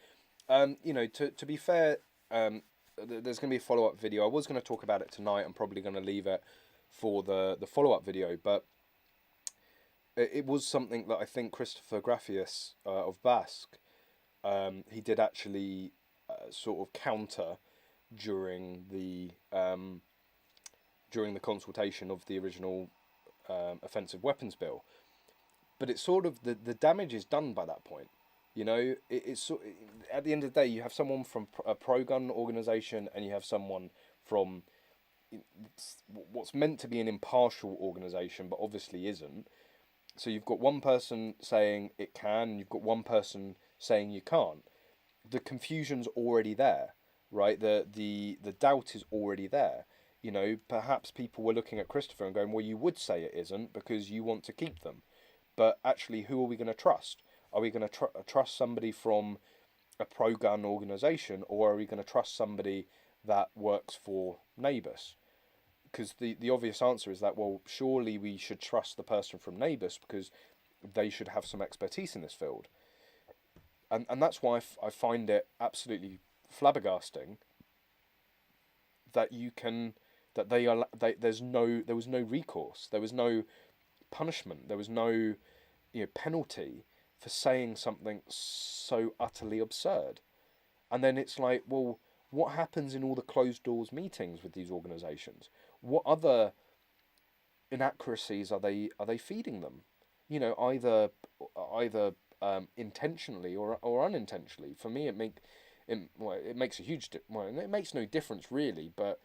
A: You know, to be fair, there's going to be a follow-up video. I was going to talk about it tonight. I'm probably going to leave it for the follow-up video, but it was something that I think Christopher Graffius of Basque, he did actually sort of counter during the consultation of the original offensive weapons bill. But it's sort of the damage is done by that point. You know, it's at the end of the day, you have someone from a pro-gun organisation and you have someone from what's meant to be an impartial organisation, but obviously isn't. So you've got one person saying it can, and you've got one person saying you can't. The confusion's already there, right? The doubt is already there. You know, perhaps people were looking at Christopher and going, well, you would say it isn't because you want to keep them. But actually, who are we going to trust? Are we going to trust somebody from a pro-gun organisation, or are we going to trust somebody that works for Nabis? Because the obvious answer is that, well, surely we should trust the person from Nabis because they should have some expertise in this field. And that's why I find it absolutely flabbergasting that there was no recourse, there was no punishment, there was no, you know, penalty for saying something so utterly absurd. And then it's like, well, what happens in all the closed doors meetings with these organisations? What other inaccuracies are they feeding them? You know, either intentionally or unintentionally. For me, it makes a huge it makes no difference really, but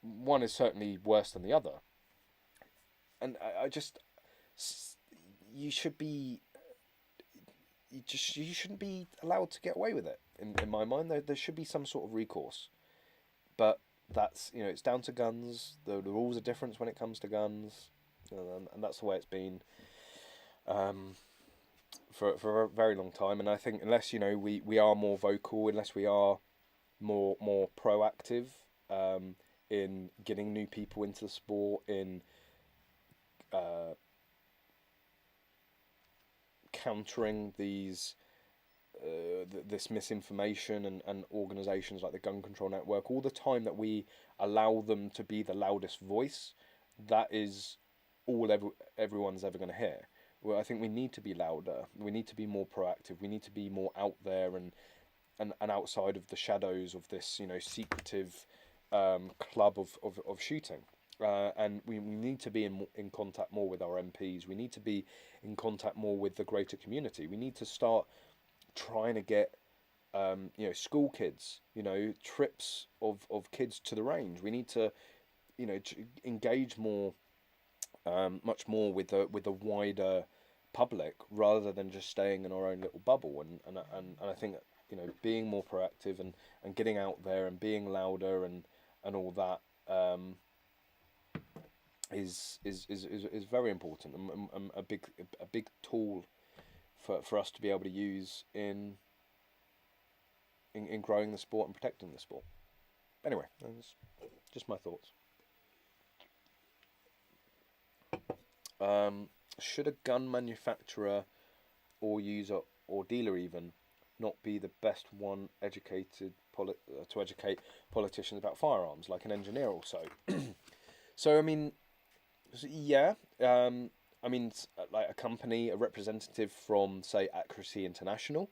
A: one is certainly worse than the other. And I just, you shouldn't be allowed to get away with it. In my mind, there should be some sort of recourse. But that's, you know, it's down to guns. The rules are different when it comes to guns, and that's the way it's been for a very long time. And I think unless, you know, we are more vocal, unless we are more proactive in getting new people into the sport, in countering this misinformation and organisations like the Gun Control Network, all the time that we allow them to be the loudest voice, that is all everyone's ever going to hear. well, I think we need to be louder. We need to be more proactive. We need to be more out there and outside of the shadows of this, you know, secretive club of shooting. And we need to be in contact more with our MPs. We need to be in contact more with the greater community. We need to start trying to get you know, school kids, you know, trips of kids to the range. We need to, you know, engage more, much more with the wider public rather than just staying in our own little bubble. And I think, you know, being more proactive and getting out there and being louder and all that is very important and a big tool for us to be able to use in growing the sport and protecting the sport. Anyway, that's just my thoughts. Should a gun manufacturer or user or dealer even not be the best one educated to educate politicians about firearms, like an engineer or so? So I mean, yeah, I mean, like a company, a representative from, say, Accuracy International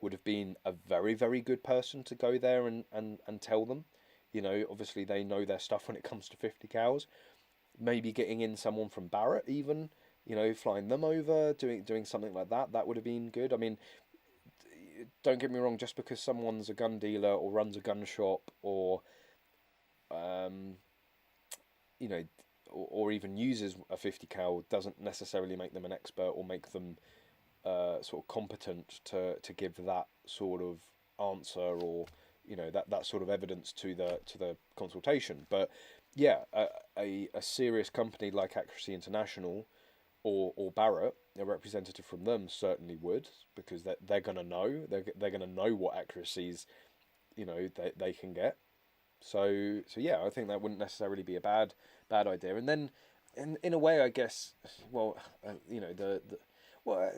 A: would have been a very good person to go there and tell them. You know, obviously they know their stuff when it comes to 50 cows. Maybe getting in someone from Barrett even, you know, flying them over, doing something like that, that would have been good. I mean, don't get me wrong, just because someone's a gun dealer or runs a gun shop or, you know, or even uses a 50 cal doesn't necessarily make them an expert or make them sort of competent to give that sort of answer or, you know, that sort of evidence to the consultation. But yeah, a serious company like Accuracy International or Barrett, a representative from them certainly would, because they're gonna know, they're gonna know what accuracies, you know, they can get. So yeah, I think that wouldn't necessarily be a bad idea. And then in a way, I guess, well, you know, well,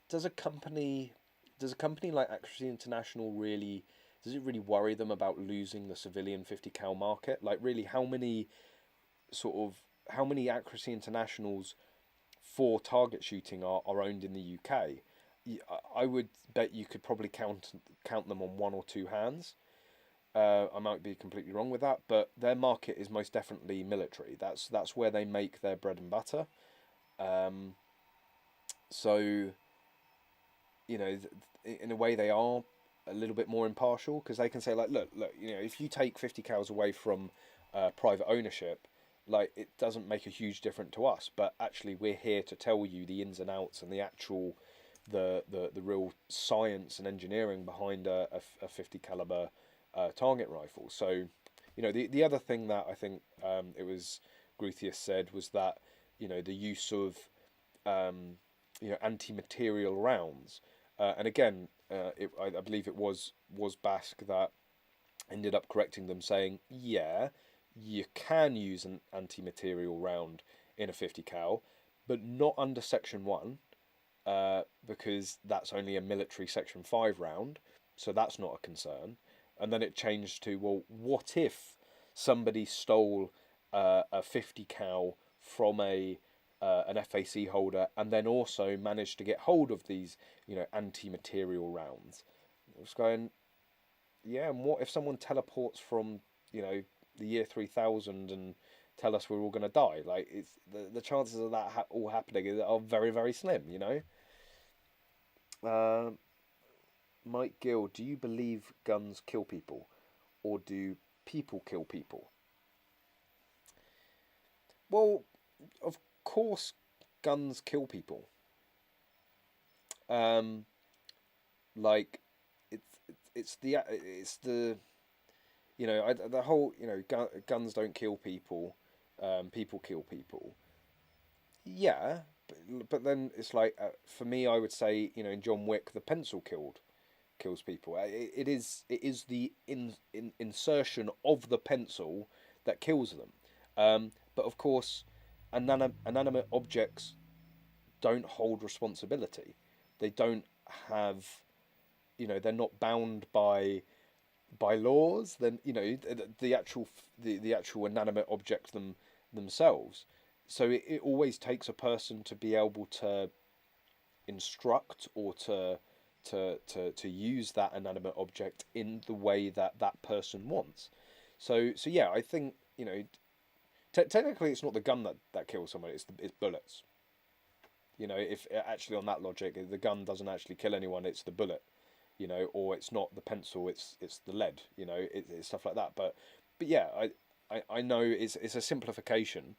A: does a company like Accuracy International really, does it really worry them about losing the civilian 50 cal market? Like, really, how many Accuracy Internationals for target shooting are owned in the UK? I would bet you could probably count them on one or two hands. I might be completely wrong with that, but their market is most definitely military. That's where they make their bread and butter. So, you know, in a way they are a little bit more impartial, because they can say, like, look, you know, if you take 50 cows away from private ownership, like, it doesn't make a huge difference to us, but actually we're here to tell you the ins and outs and the actual the real science and engineering behind a 50 caliber target rifle. So, you know, the other thing that I think it was Gruthius said was that, you know, the use of you know, anti-material rounds, and again, I believe it was Basque that ended up correcting them, saying, yeah, you can use an anti-material round in a 50 cal, but not under Section 1, because that's only a military Section 5 round, so that's not a concern. And then it changed to, well, what if somebody stole a 50 cal from an FAC holder and then also managed to get hold of these, you know, anti-material rounds? I was going, yeah, and what if someone teleports from, you know, the year 3000 and tell us we're all going to die? Like, it's the chances of that all happening are very slim, you know. Mike Gill, do you believe guns kill people, or do people kill people? Well, of course, guns kill people. Like, it's the you know, the whole, you know, guns don't kill people, people kill people. Yeah, but then it's like, for me, I would say, you know, in John Wick, the pencil kills people. It is the insertion of the pencil that kills them. But of course, inanimate objects don't hold responsibility. They don't have, you know, they're not bound by laws. Then, you know, the actual inanimate objects themselves. So it always takes a person to be able to instruct or to use that inanimate object in the way that that person wants. So yeah, I think, you know, technically it's not the gun that kills someone, it's bullets. You know, if actually on that logic, the gun doesn't actually kill anyone, it's the bullet. You know, or it's not the pencil, it's the lead. You know, it's stuff like that. But yeah, I know it's a simplification,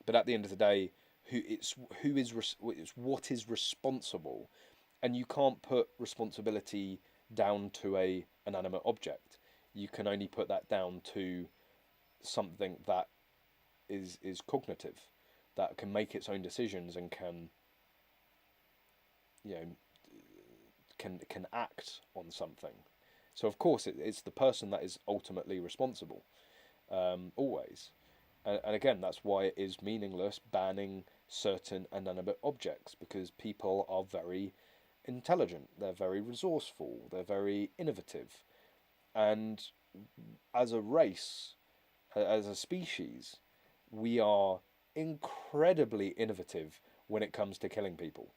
A: but at the end of the day, it's what is responsible, and you can't put responsibility down to a inanimate object. You can only put that down to something that is cognitive, that can make its own decisions and can, you know, can act on something. So of course it's the person that is ultimately responsible, always. And again, that's why it is meaningless banning certain inanimate objects, because people are very intelligent, they're very resourceful, they're very innovative, and as a race, as a species, we are incredibly innovative when it comes to killing people.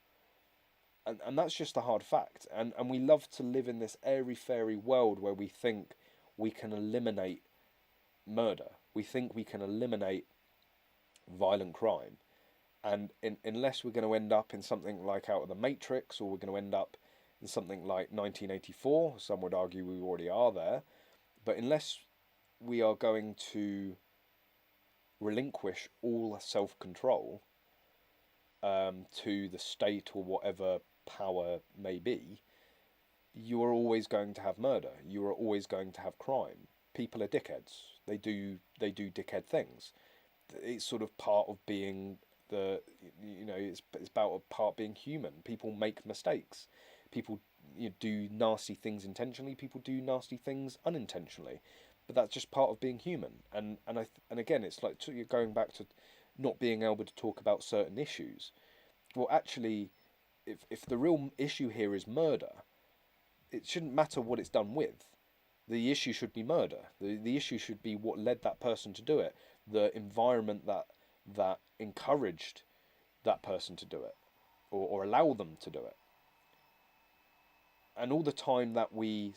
A: And that's just a hard fact. And we love to live in this airy-fairy world where we think we can eliminate murder. We think we can eliminate violent crime. And unless we're going to end up in something like Out of the Matrix, or we're going to end up in something like 1984, some would argue we already are there, but unless we are going to relinquish all self-control to the state or whatever power may be, you are always going to have murder. You are always going to have crime. People are dickheads. They do dickhead things. It's sort of part of being it's about a part being human. People make mistakes. People do nasty things intentionally. People do nasty things unintentionally. But that's just part of being human. And again, it's like you're going back to not being able to talk about certain issues. Well, actually, if the real issue here is murder, it shouldn't matter what it's done with. The issue should be murder. The issue should be what led that person to do it, the environment that encouraged that person to do it, or allow them to do it. And all the time that we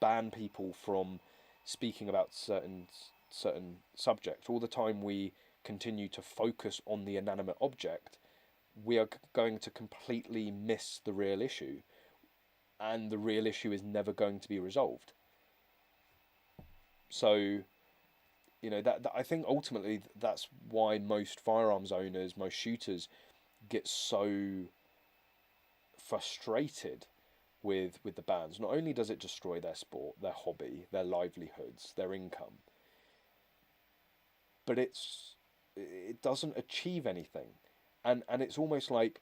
A: ban people from speaking about certain subjects, all the time we continue to focus on the inanimate object, we are going to completely miss the real issue, and the real issue is never going to be resolved. So, that I think ultimately that's why most firearms owners, most shooters, get so frustrated with the bans. Not only does it destroy their sport, their hobby, their livelihoods, their income, but it doesn't achieve anything. And it's almost like,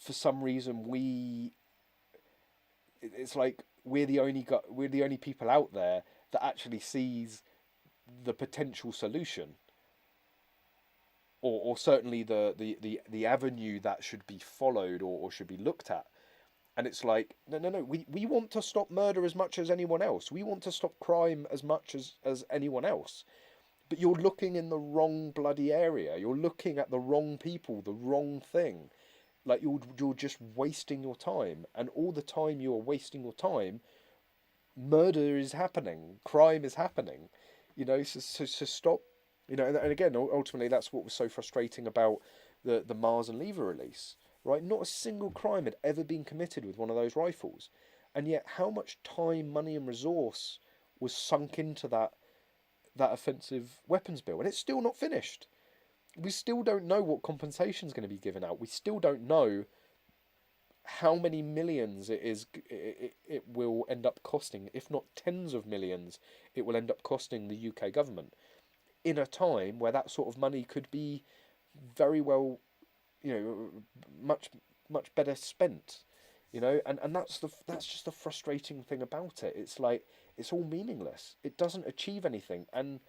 A: for some reason, it's like we're the only people out there that actually sees the potential solution, or certainly the avenue that should be followed or should be looked at. And it's like, no, we want to stop murder as much as anyone else. We want to stop crime as much as anyone else. But you're looking in the wrong bloody area. You're looking at the wrong people, the wrong thing. Like, you're just wasting your time. And all the time you are wasting your time, murder is happening. Crime is happening. So stop. And again, ultimately, that's what was so frustrating about the Mars and Lever release. Right? Not a single crime had ever been committed with one of those rifles. And yet, how much time, money and resource was sunk into that offensive weapons bill, and it's still not finished. We still don't know what compensation is going to be given out. We still don't know how many millions it will end up costing, if not tens of millions, it will end up costing the UK government, in a time where that sort of money could be very well, much better spent. And that's just the frustrating thing about it. It's like, it's all meaningless. It doesn't achieve anything, and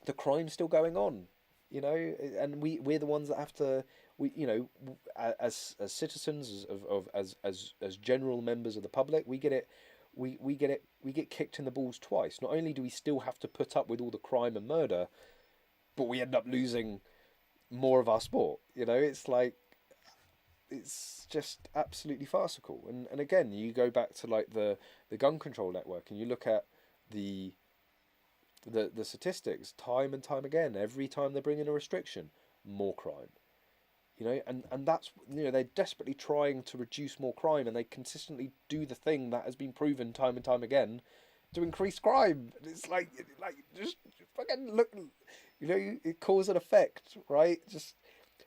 A: the crime's still going on. And we're the ones that have to, as citizens, as general members of the public, we get kicked in the balls twice. Not only do we still have to put up with all the crime and murder, but we end up losing more of our sport. It's like, it's just absolutely farcical. And again, you go back to like the gun control network, and you look at the the statistics time and time again. Every time they bring in a restriction, more crime. You know, and that's, you know, they're desperately trying to reduce more crime, and they consistently do the thing that has been proven time and time again to increase crime. It's like just fucking look, you know, it cause and effect, right? Just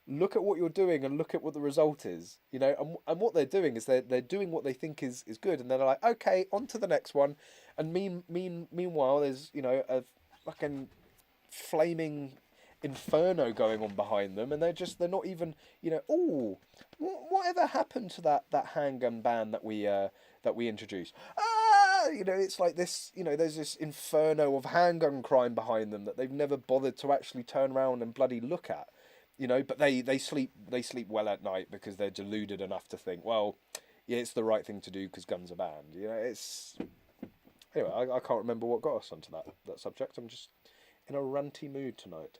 A: look at what you're doing and look at what the result is, you know. And what they're doing is they're doing what they think is good, and they're like, okay, on to the next one. And meanwhile, there's, you know, a fucking flaming inferno going on behind them, and they're not even, you know, oh, whatever happened to that handgun ban that we introduced? You know, it's like this, you know, there's this inferno of handgun crime behind them that they've never bothered to actually turn around and bloody look at, you know. But they sleep well at night because they're deluded enough to think, well, yeah, it's the right thing to do because guns are banned. You know, it's anyway. I can't remember what got us onto that subject. I'm just in a ranty mood tonight.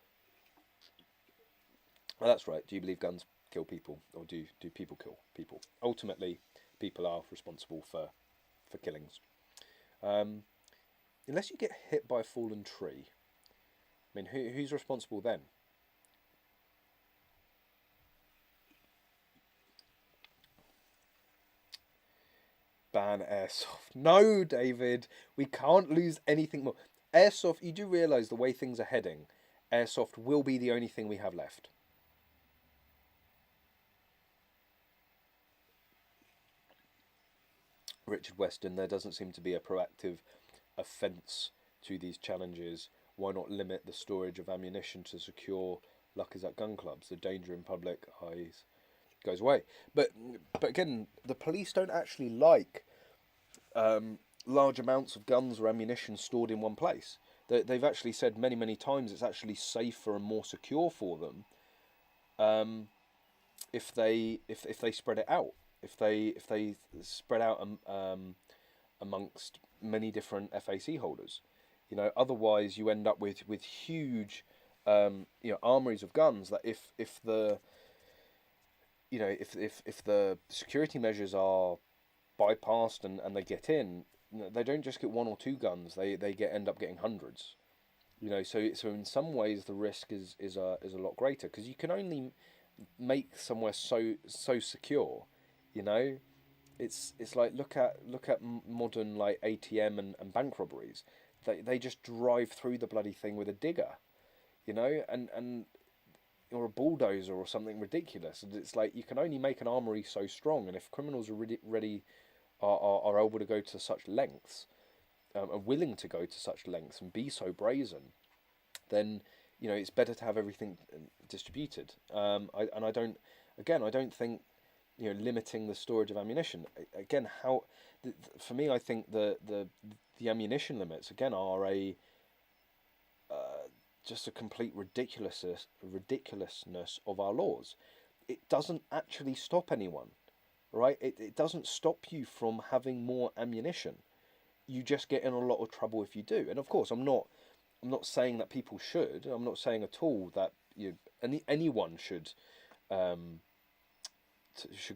A: Oh, that's right. Do you believe guns kill people, or do people kill people? Ultimately, people are responsible for killings. Unless you get hit by a fallen tree, I mean, who's responsible then? Ban airsoft. No, David, we can't lose anything more. Airsoft, you do realise the way things are heading, airsoft will be the only thing we have left. Richard Weston, there doesn't seem to be a proactive offence to these challenges. Why not limit the storage of ammunition to secure luck is at gun clubs? The danger in public eyes goes away. But again, the police don't actually like large amounts of guns or ammunition stored in one place. They've actually said many times it's actually safer and more secure for them if they spread it out. If they spread out amongst many different FAC holders, you know, otherwise you end up with huge, you know, armories of guns that if the, you know, if the security measures are bypassed and they get in, they don't just get one or two guns. They end up getting hundreds. You know, so in some ways the risk is a lot greater because you can only make somewhere so secure. You know, it's like look at modern like ATM and bank robberies. They just drive through the bloody thing with a digger, you know, and or a bulldozer or something ridiculous. And it's like you can only make an armory so strong, and if criminals are able to go to such lengths, are willing to go to such lengths and be so brazen, then, you know, it's better to have everything distributed. I don't think, you know, limiting the storage of ammunition, again, for me, I think the ammunition limits again are just a complete ridiculousness of our laws. It doesn't actually stop anyone, right? It doesn't stop you from having more ammunition. You just get in a lot of trouble if you do. And of course, I'm not saying that people should. I'm not saying at all that anyone should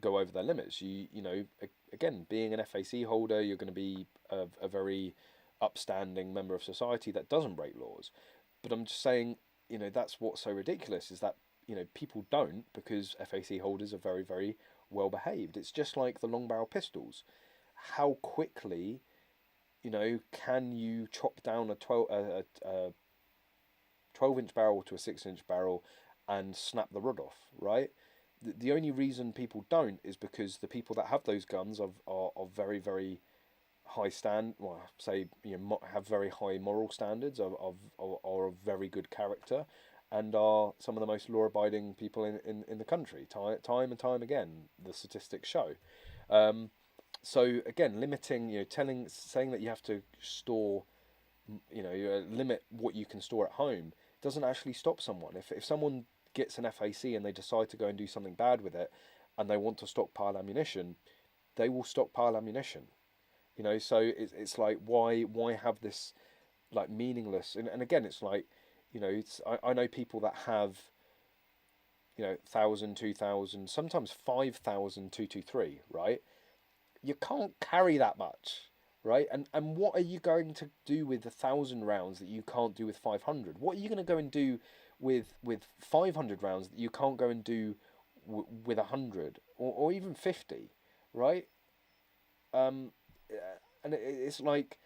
A: go over their limits. You know, again, being an FAC holder, you're going to be a very upstanding member of society that doesn't break laws. But I'm just saying, you know, that's what's so ridiculous is that, you know, people don't, because FAC holders are very, very well behaved. It's just like the long barrel pistols. How quickly, you know, can you chop down a 12-inch barrel to a 6-inch barrel and snap the rod off, right? The only reason people don't is because the people that have those guns are very, very high have very high moral standards, are of very good character, and are some of the most law-abiding people in the country. Time and time again, the statistics show. So again, limiting, you know, saying that you have to store, you know, limit what you can store at home doesn't actually stop someone. If someone gets an FAC and they decide to go and do something bad with it, and they want to stockpile ammunition, they will stockpile ammunition. You know, so it's like why have this like meaningless, and again, it's like, you know, I know people that have, 1,000, 2,000, sometimes 5,223, right? You can't carry that much, right? And what are you going to do with 1,000 rounds that you can't do with 500? What are you going to go and do with 500 rounds that you can't go and do with 100 or even 50, right? Um, and it's like,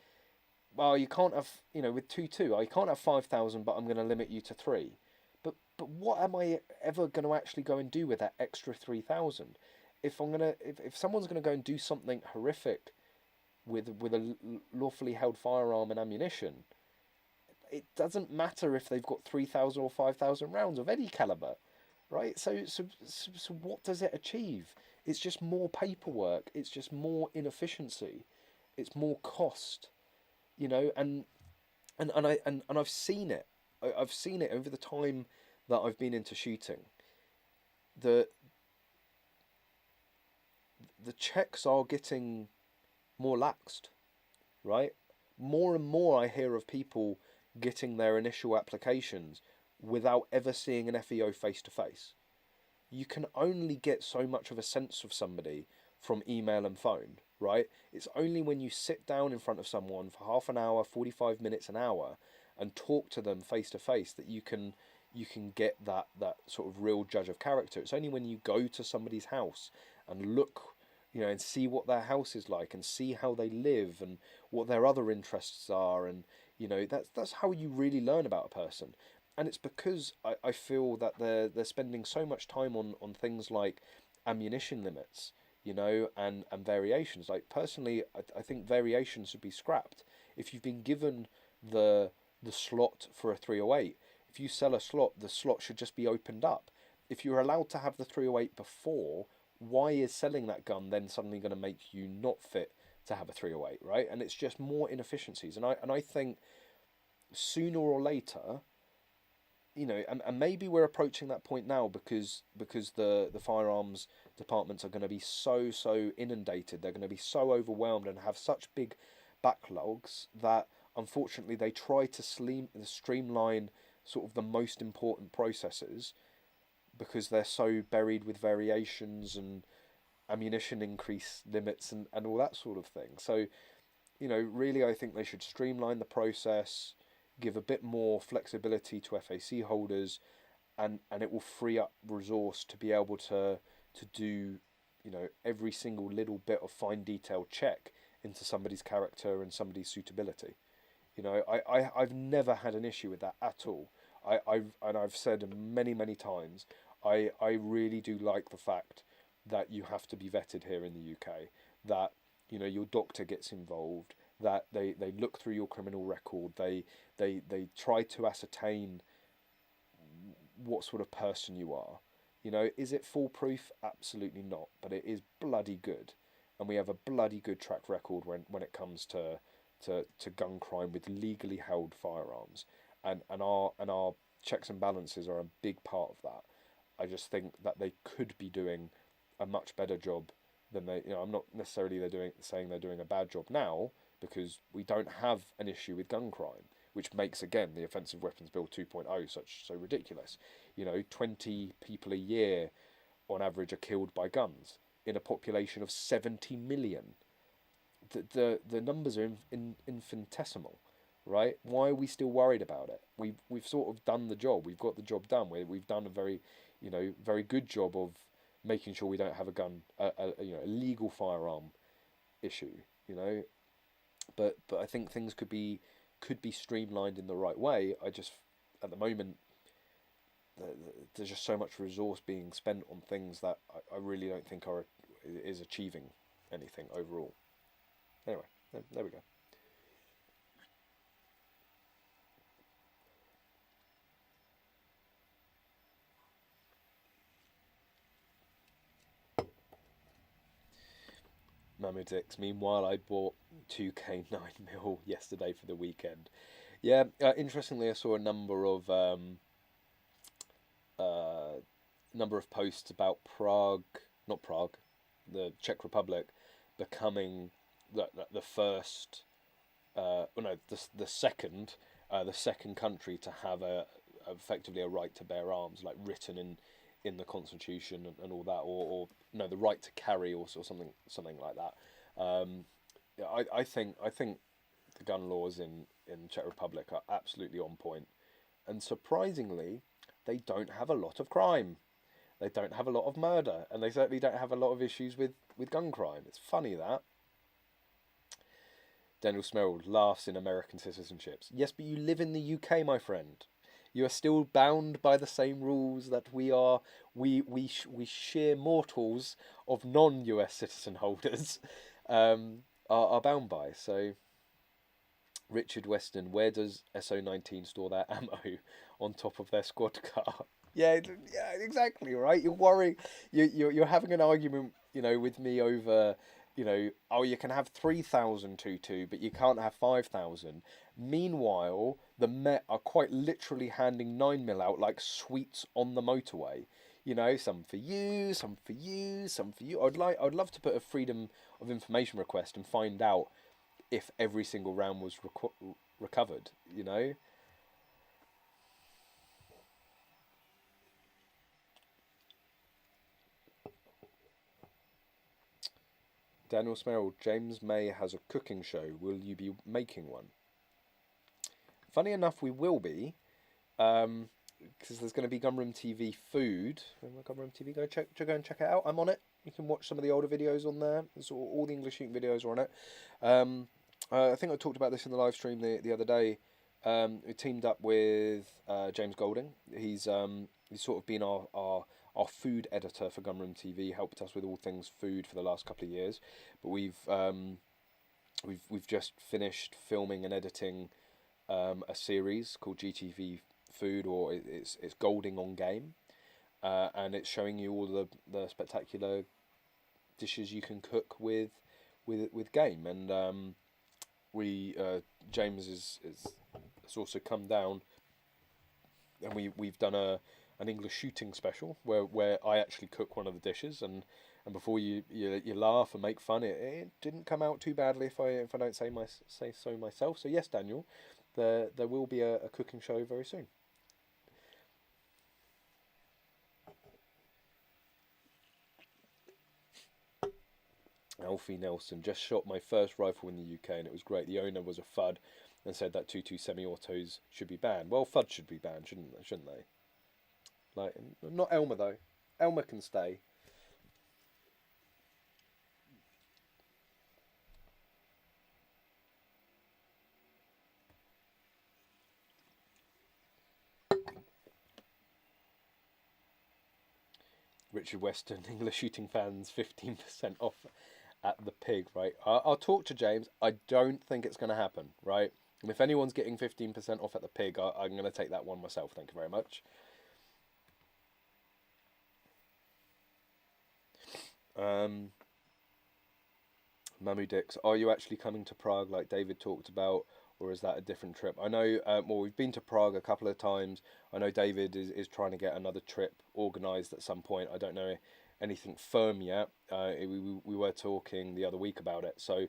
A: well, you can't have, with 2.2, I can't have 5,000, but I'm going to limit you to 3. But what am I ever going to actually go and do with that extra 3,000? If someone's gonna go and do something horrific with a lawfully held firearm and ammunition, it doesn't matter if they've got 3,000 or 5,000 rounds of any caliber, right? So what does it achieve? It's just more paperwork. It's just more inefficiency. It's more cost, and I've seen it. I've seen it over the time that I've been into shooting. The the checks are getting more laxed, right? More and more I hear of people getting their initial applications without ever seeing an FEO face to face. You can only get so much of a sense of somebody from email and phone, right? It's only when you sit down in front of someone for half an hour, 45 minutes, an hour, and talk to them face to face that you can get that sort of real judge of character. It's only when you go to somebody's house and look, and see what their house is like and see how they live and what their other interests are, and that's how you really learn about a person. And it's because I feel that they're spending so much time on things like ammunition limits, and variations. Like, personally, I think variations should be scrapped. If you've been given the slot for a 308, if you sell a slot, the slot should just be opened up. If you're allowed to have the 308 before, why is selling that gun then suddenly going to make you not fit to have a 308, right? And it's just more inefficiencies. And I think sooner or later, and maybe we're approaching that point now because the firearms departments are going to be so inundated. They're going to be so overwhelmed and have such big backlogs that unfortunately they try to streamline sort of the most important processes because they're so buried with variations and ammunition increase limits and all that sort of thing. So, really I think they should streamline the process, give a bit more flexibility to FAC holders, and it will free up resource to be able to do, every single little bit of fine detail check into somebody's character and somebody's suitability. I've never had an issue with that at all. I've said many times, I really do like the fact that you have to be vetted here in the UK, that your doctor gets involved, that they look through your criminal record, they try to ascertain what sort of person you are. Is it foolproof? Absolutely not, but it is bloody good, and we have a bloody good track record when it comes to gun crime with legally held firearms, and our checks and balances are a big part of that. I just think that they could be doing a much better job than they. I'm not necessarily saying they're doing a bad job now, because we don't have an issue with gun crime, which makes again the Offensive Weapons Bill 2.0 so ridiculous. 20 people a year on average are killed by guns in a population of 70 million. The numbers are infinitesimal, right? Why are we still worried about it? We've sort of done the job. We've got the job done. We've done a very good job of making sure we don't have a legal firearm issue. But I think things could be streamlined in the right way. I just, at the moment, there's just so much resource being spent on things that I really don't think is achieving anything overall. Anyway, there we go. Mammootix. Meanwhile, I bought 2K 9mm yesterday for the weekend. Yeah, interestingly, I saw a number of posts about the Czech Republic, becoming the first, the second country to have effectively a right to bear arms, like written
B: in the Constitution and all that, or no, the right to carry, or something like that. I think the gun laws in Czech Republic are absolutely on point, and surprisingly, they don't have a lot of crime. They don't have a lot of murder, and they certainly don't have a lot of issues with gun crime. It's funny that. Daniel Smerald laughs in American citizenships. Yes, but you live in the UK, my friend. You are still bound by the same rules that we are. We sheer mortals of non-US citizen holders are bound by. So, Richard Weston, where does SO19 store their ammo? On top of their squad car? Yeah, exactly. Right. You're worrying. You're having an argument, with me over, oh, you can have 3,000 tutu, but you can't have 5,000. Meanwhile, the Met are quite literally handing 9mm out like sweets on the motorway. Some for you, some for you, some for you. I'd love to put a freedom of information request and find out if every single round was recovered. Daniel Smerald, James May has a cooking show. Will you be making one? Funny enough, we will be, because there's going to be Gunroom TV food. Gunroom TV, go and check it out. I'm on it. You can watch some of the older videos on there. All the English shooting videos are on it. I think I talked about this in the live stream the other day. We teamed up with James Golding. He's sort of been our food editor for Gunroom TV, helped us with all things food for the last couple of years. But we've just finished filming and editing a series called GTV Food, or it's Golding on Game, and it's showing you all the spectacular dishes you can cook with game. And James has also come down, and we've done an English shooting special where I actually cook one of the dishes, and before you laugh and make fun, it didn't come out too badly if I don't say so myself. So yes, Daniel, there will be a cooking show very soon. Alfie Nelson, just shot my first rifle in the UK and it was great. The owner was a FUD and said that 2.2 semi-autos should be banned. Well, FUD should be banned, shouldn't they? Like, not Elmer though. Elmer can stay. Richard Weston, English shooting fans, 15% off at the Pig, right? I'll talk to James. I don't think it's going to happen, right? And if anyone's getting 15% off at the Pig, I'm going to take that one myself. Thank you very much. Mamu Dix, are you actually coming to Prague like David talked about, or is that a different trip? I know, well, we've been to Prague a couple of times. I know David is trying to get another trip organised at some point. I don't know anything firm yet. We were talking the other week about it. So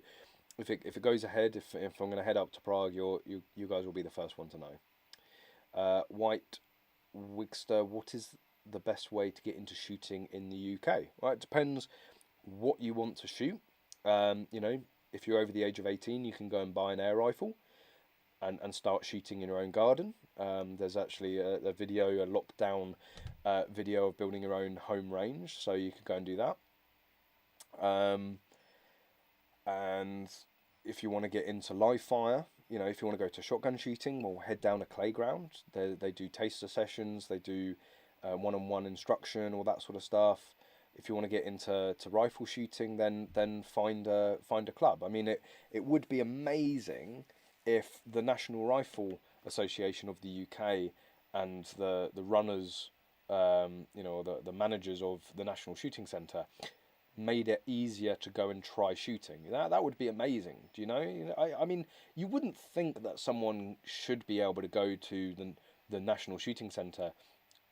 B: if it goes ahead, if I'm going to head up to Prague, you guys will be the first one to know. White Wigster, what is the best way to get into shooting in the UK? Well, it depends what you want to shoot. If you're over the age of 18, you can go and buy an air rifle and start shooting in your own garden. There's actually a lockdown video of building your own home range, so you could go and do that. And if you want to get into live fire, if you want to go to shotgun shooting, well, head down a playground. They do taster sessions, they do one-on-one instruction, all that sort of stuff. If you want to get into rifle shooting, then find a club. I mean, it would be amazing if the National Rifle Association of the UK and the runners, the managers of the National Shooting Centre made it easier to go and try shooting. That would be amazing. Do you know? I mean, you wouldn't think that someone should be able to go to the National Shooting Centre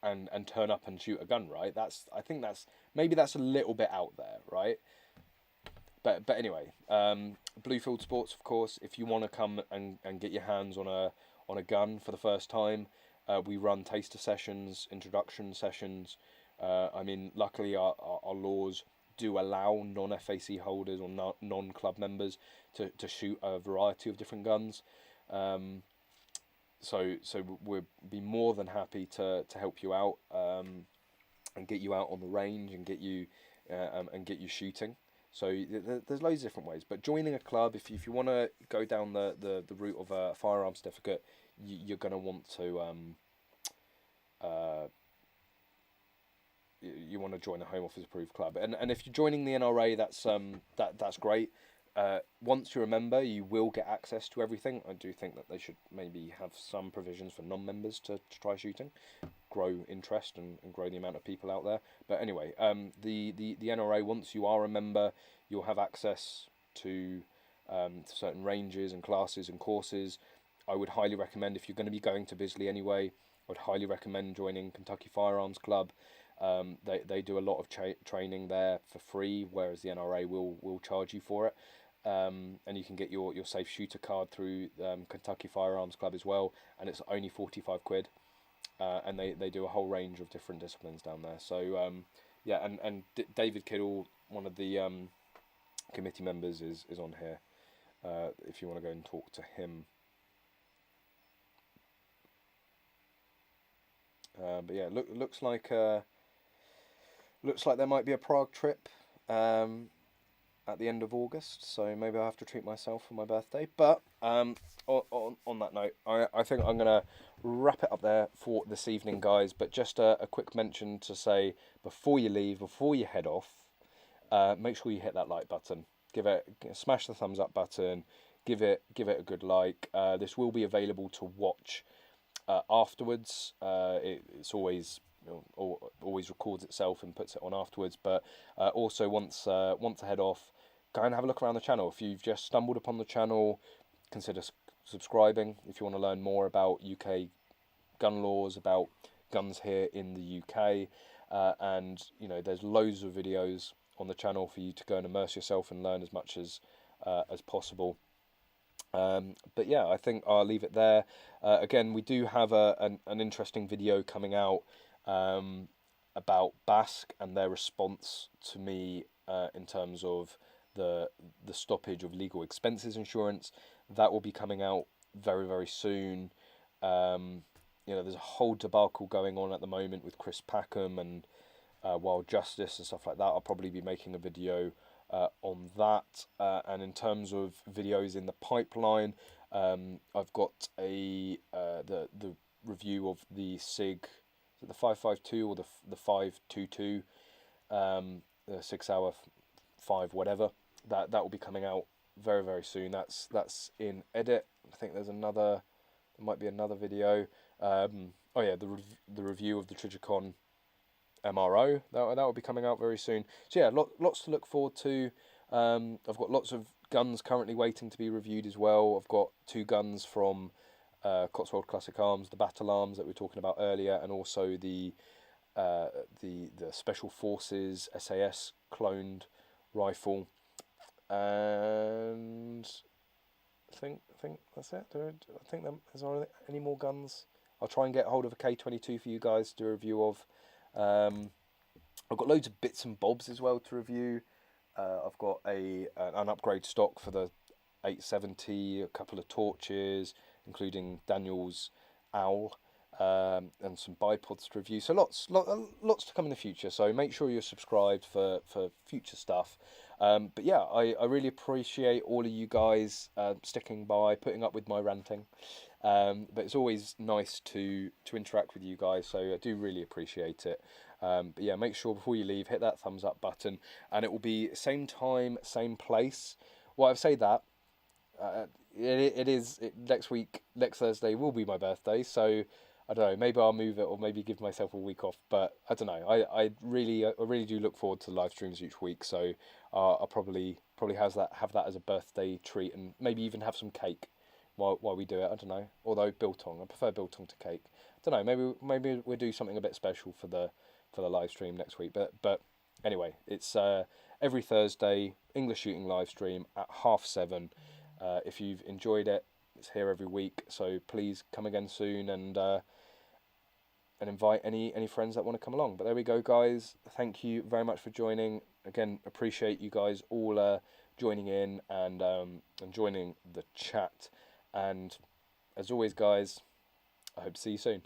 B: and turn up and shoot a gun, right? I think that's a little bit out there, right? But anyway, Bluefield Sports, of course. If you want to come and get your hands on a gun for the first time, we run taster sessions, introduction sessions. I mean, luckily our laws do allow non-FAC holders or non-club members to shoot a variety of different guns. So we'll be more than happy to help you out, and get you out on the range and get you shooting. So there's loads of different ways. But joining a club, if you want to go down the route of a firearm certificate, you're going to want to you want to join a Home Office approved club. And if you're joining the NRA, that's great. Once you're a member, you will get access to everything. I do think that they should maybe have some provisions for non-members to try shooting, grow interest and grow the amount of people out there. But anyway, the NRA, once you are a member, you'll have access to certain ranges and classes and courses. I would highly recommend, if you're going to be going to Bisley anyway, I would highly recommend joining Kentucky Firearms Club. They do a lot of training there for free, whereas the NRA will charge you for it. And you can get your safe shooter card through Kentucky Firearms Club as well, and it's only 45 quid. And they do a whole range of different disciplines down there. So yeah, and David Kiddle, one of the committee members, is on here. If you want to go and talk to him. But yeah, looks like there might be a Prague trip at the end of August, so maybe I'll have to treat myself for my birthday. But on that note, I think I'm going to wrap it up there for this evening, guys. But just a quick mention to say, before you leave, before you head off, make sure you hit that like button. Smash the thumbs up button. Give it a good like. This will be available to watch afterwards. It's always, always records itself and puts it on afterwards. But also once I head off, go and have a look around the channel. If you've just stumbled upon the channel, consider subscribing. If you want to learn more about UK gun laws, about guns here in the UK, and there's loads of videos on the channel for you to go and immerse yourself and learn as much as possible. But yeah, I think I'll leave it there. Again, we do have an interesting video coming out about Basque and their response to me in terms of the stoppage of legal expenses insurance. That will be coming out very, very soon. There's a whole debacle going on at the moment with Chris Packham and Wild Justice and stuff like that. I'll probably be making a video on that. And in terms of videos in the pipeline, I've got the review of the SIG, is it the 552 or the 522, the 6 hour 5 whatever. That will be coming out very, very soon. That's in edit. I think there might be another video. Oh yeah, the review of the Trigicon MRO, that will be coming out very soon. So yeah, lots to look forward to. I've got lots of guns currently waiting to be reviewed as well. I've got 2 guns from Cotswold Classic Arms, the battle arms that we were talking about earlier, and also the Special Forces SAS cloned rifle. And I think that's it. I think is there any more guns? I'll try and get hold of a K22 for you guys to do a review of. I've got loads of bits and bobs as well to review. I've got an upgrade stock for the 870, a couple of torches, including Daniel's owl, and some bipods to review. So lots to come in the future. So make sure you're subscribed for future stuff. But yeah, I really appreciate all of you guys sticking by, putting up with my ranting. But it's always nice to interact with you guys, so I do really appreciate it. But yeah, make sure before you leave, hit that thumbs up button, and it will be same time, same place. Well, I've said that. Next week, next Thursday will be my birthday, so I don't know, maybe I'll move it or maybe give myself a week off, but I don't know. I really do look forward to live streams each week, so I'll probably have that as a birthday treat, and maybe even have some cake while we do it. I don't know. Although biltong, I prefer biltong to cake. I don't know. Maybe we'll do something a bit special for the live stream next week. But anyway, it's every Thursday English shooting live stream at 7:30. If you've enjoyed it, it's here every week. So please come again soon, and invite any friends that want to come along. But there we go, guys. Thank you very much for joining. Again, appreciate you guys all joining in and joining the chat. And as always, guys, I hope to see you soon.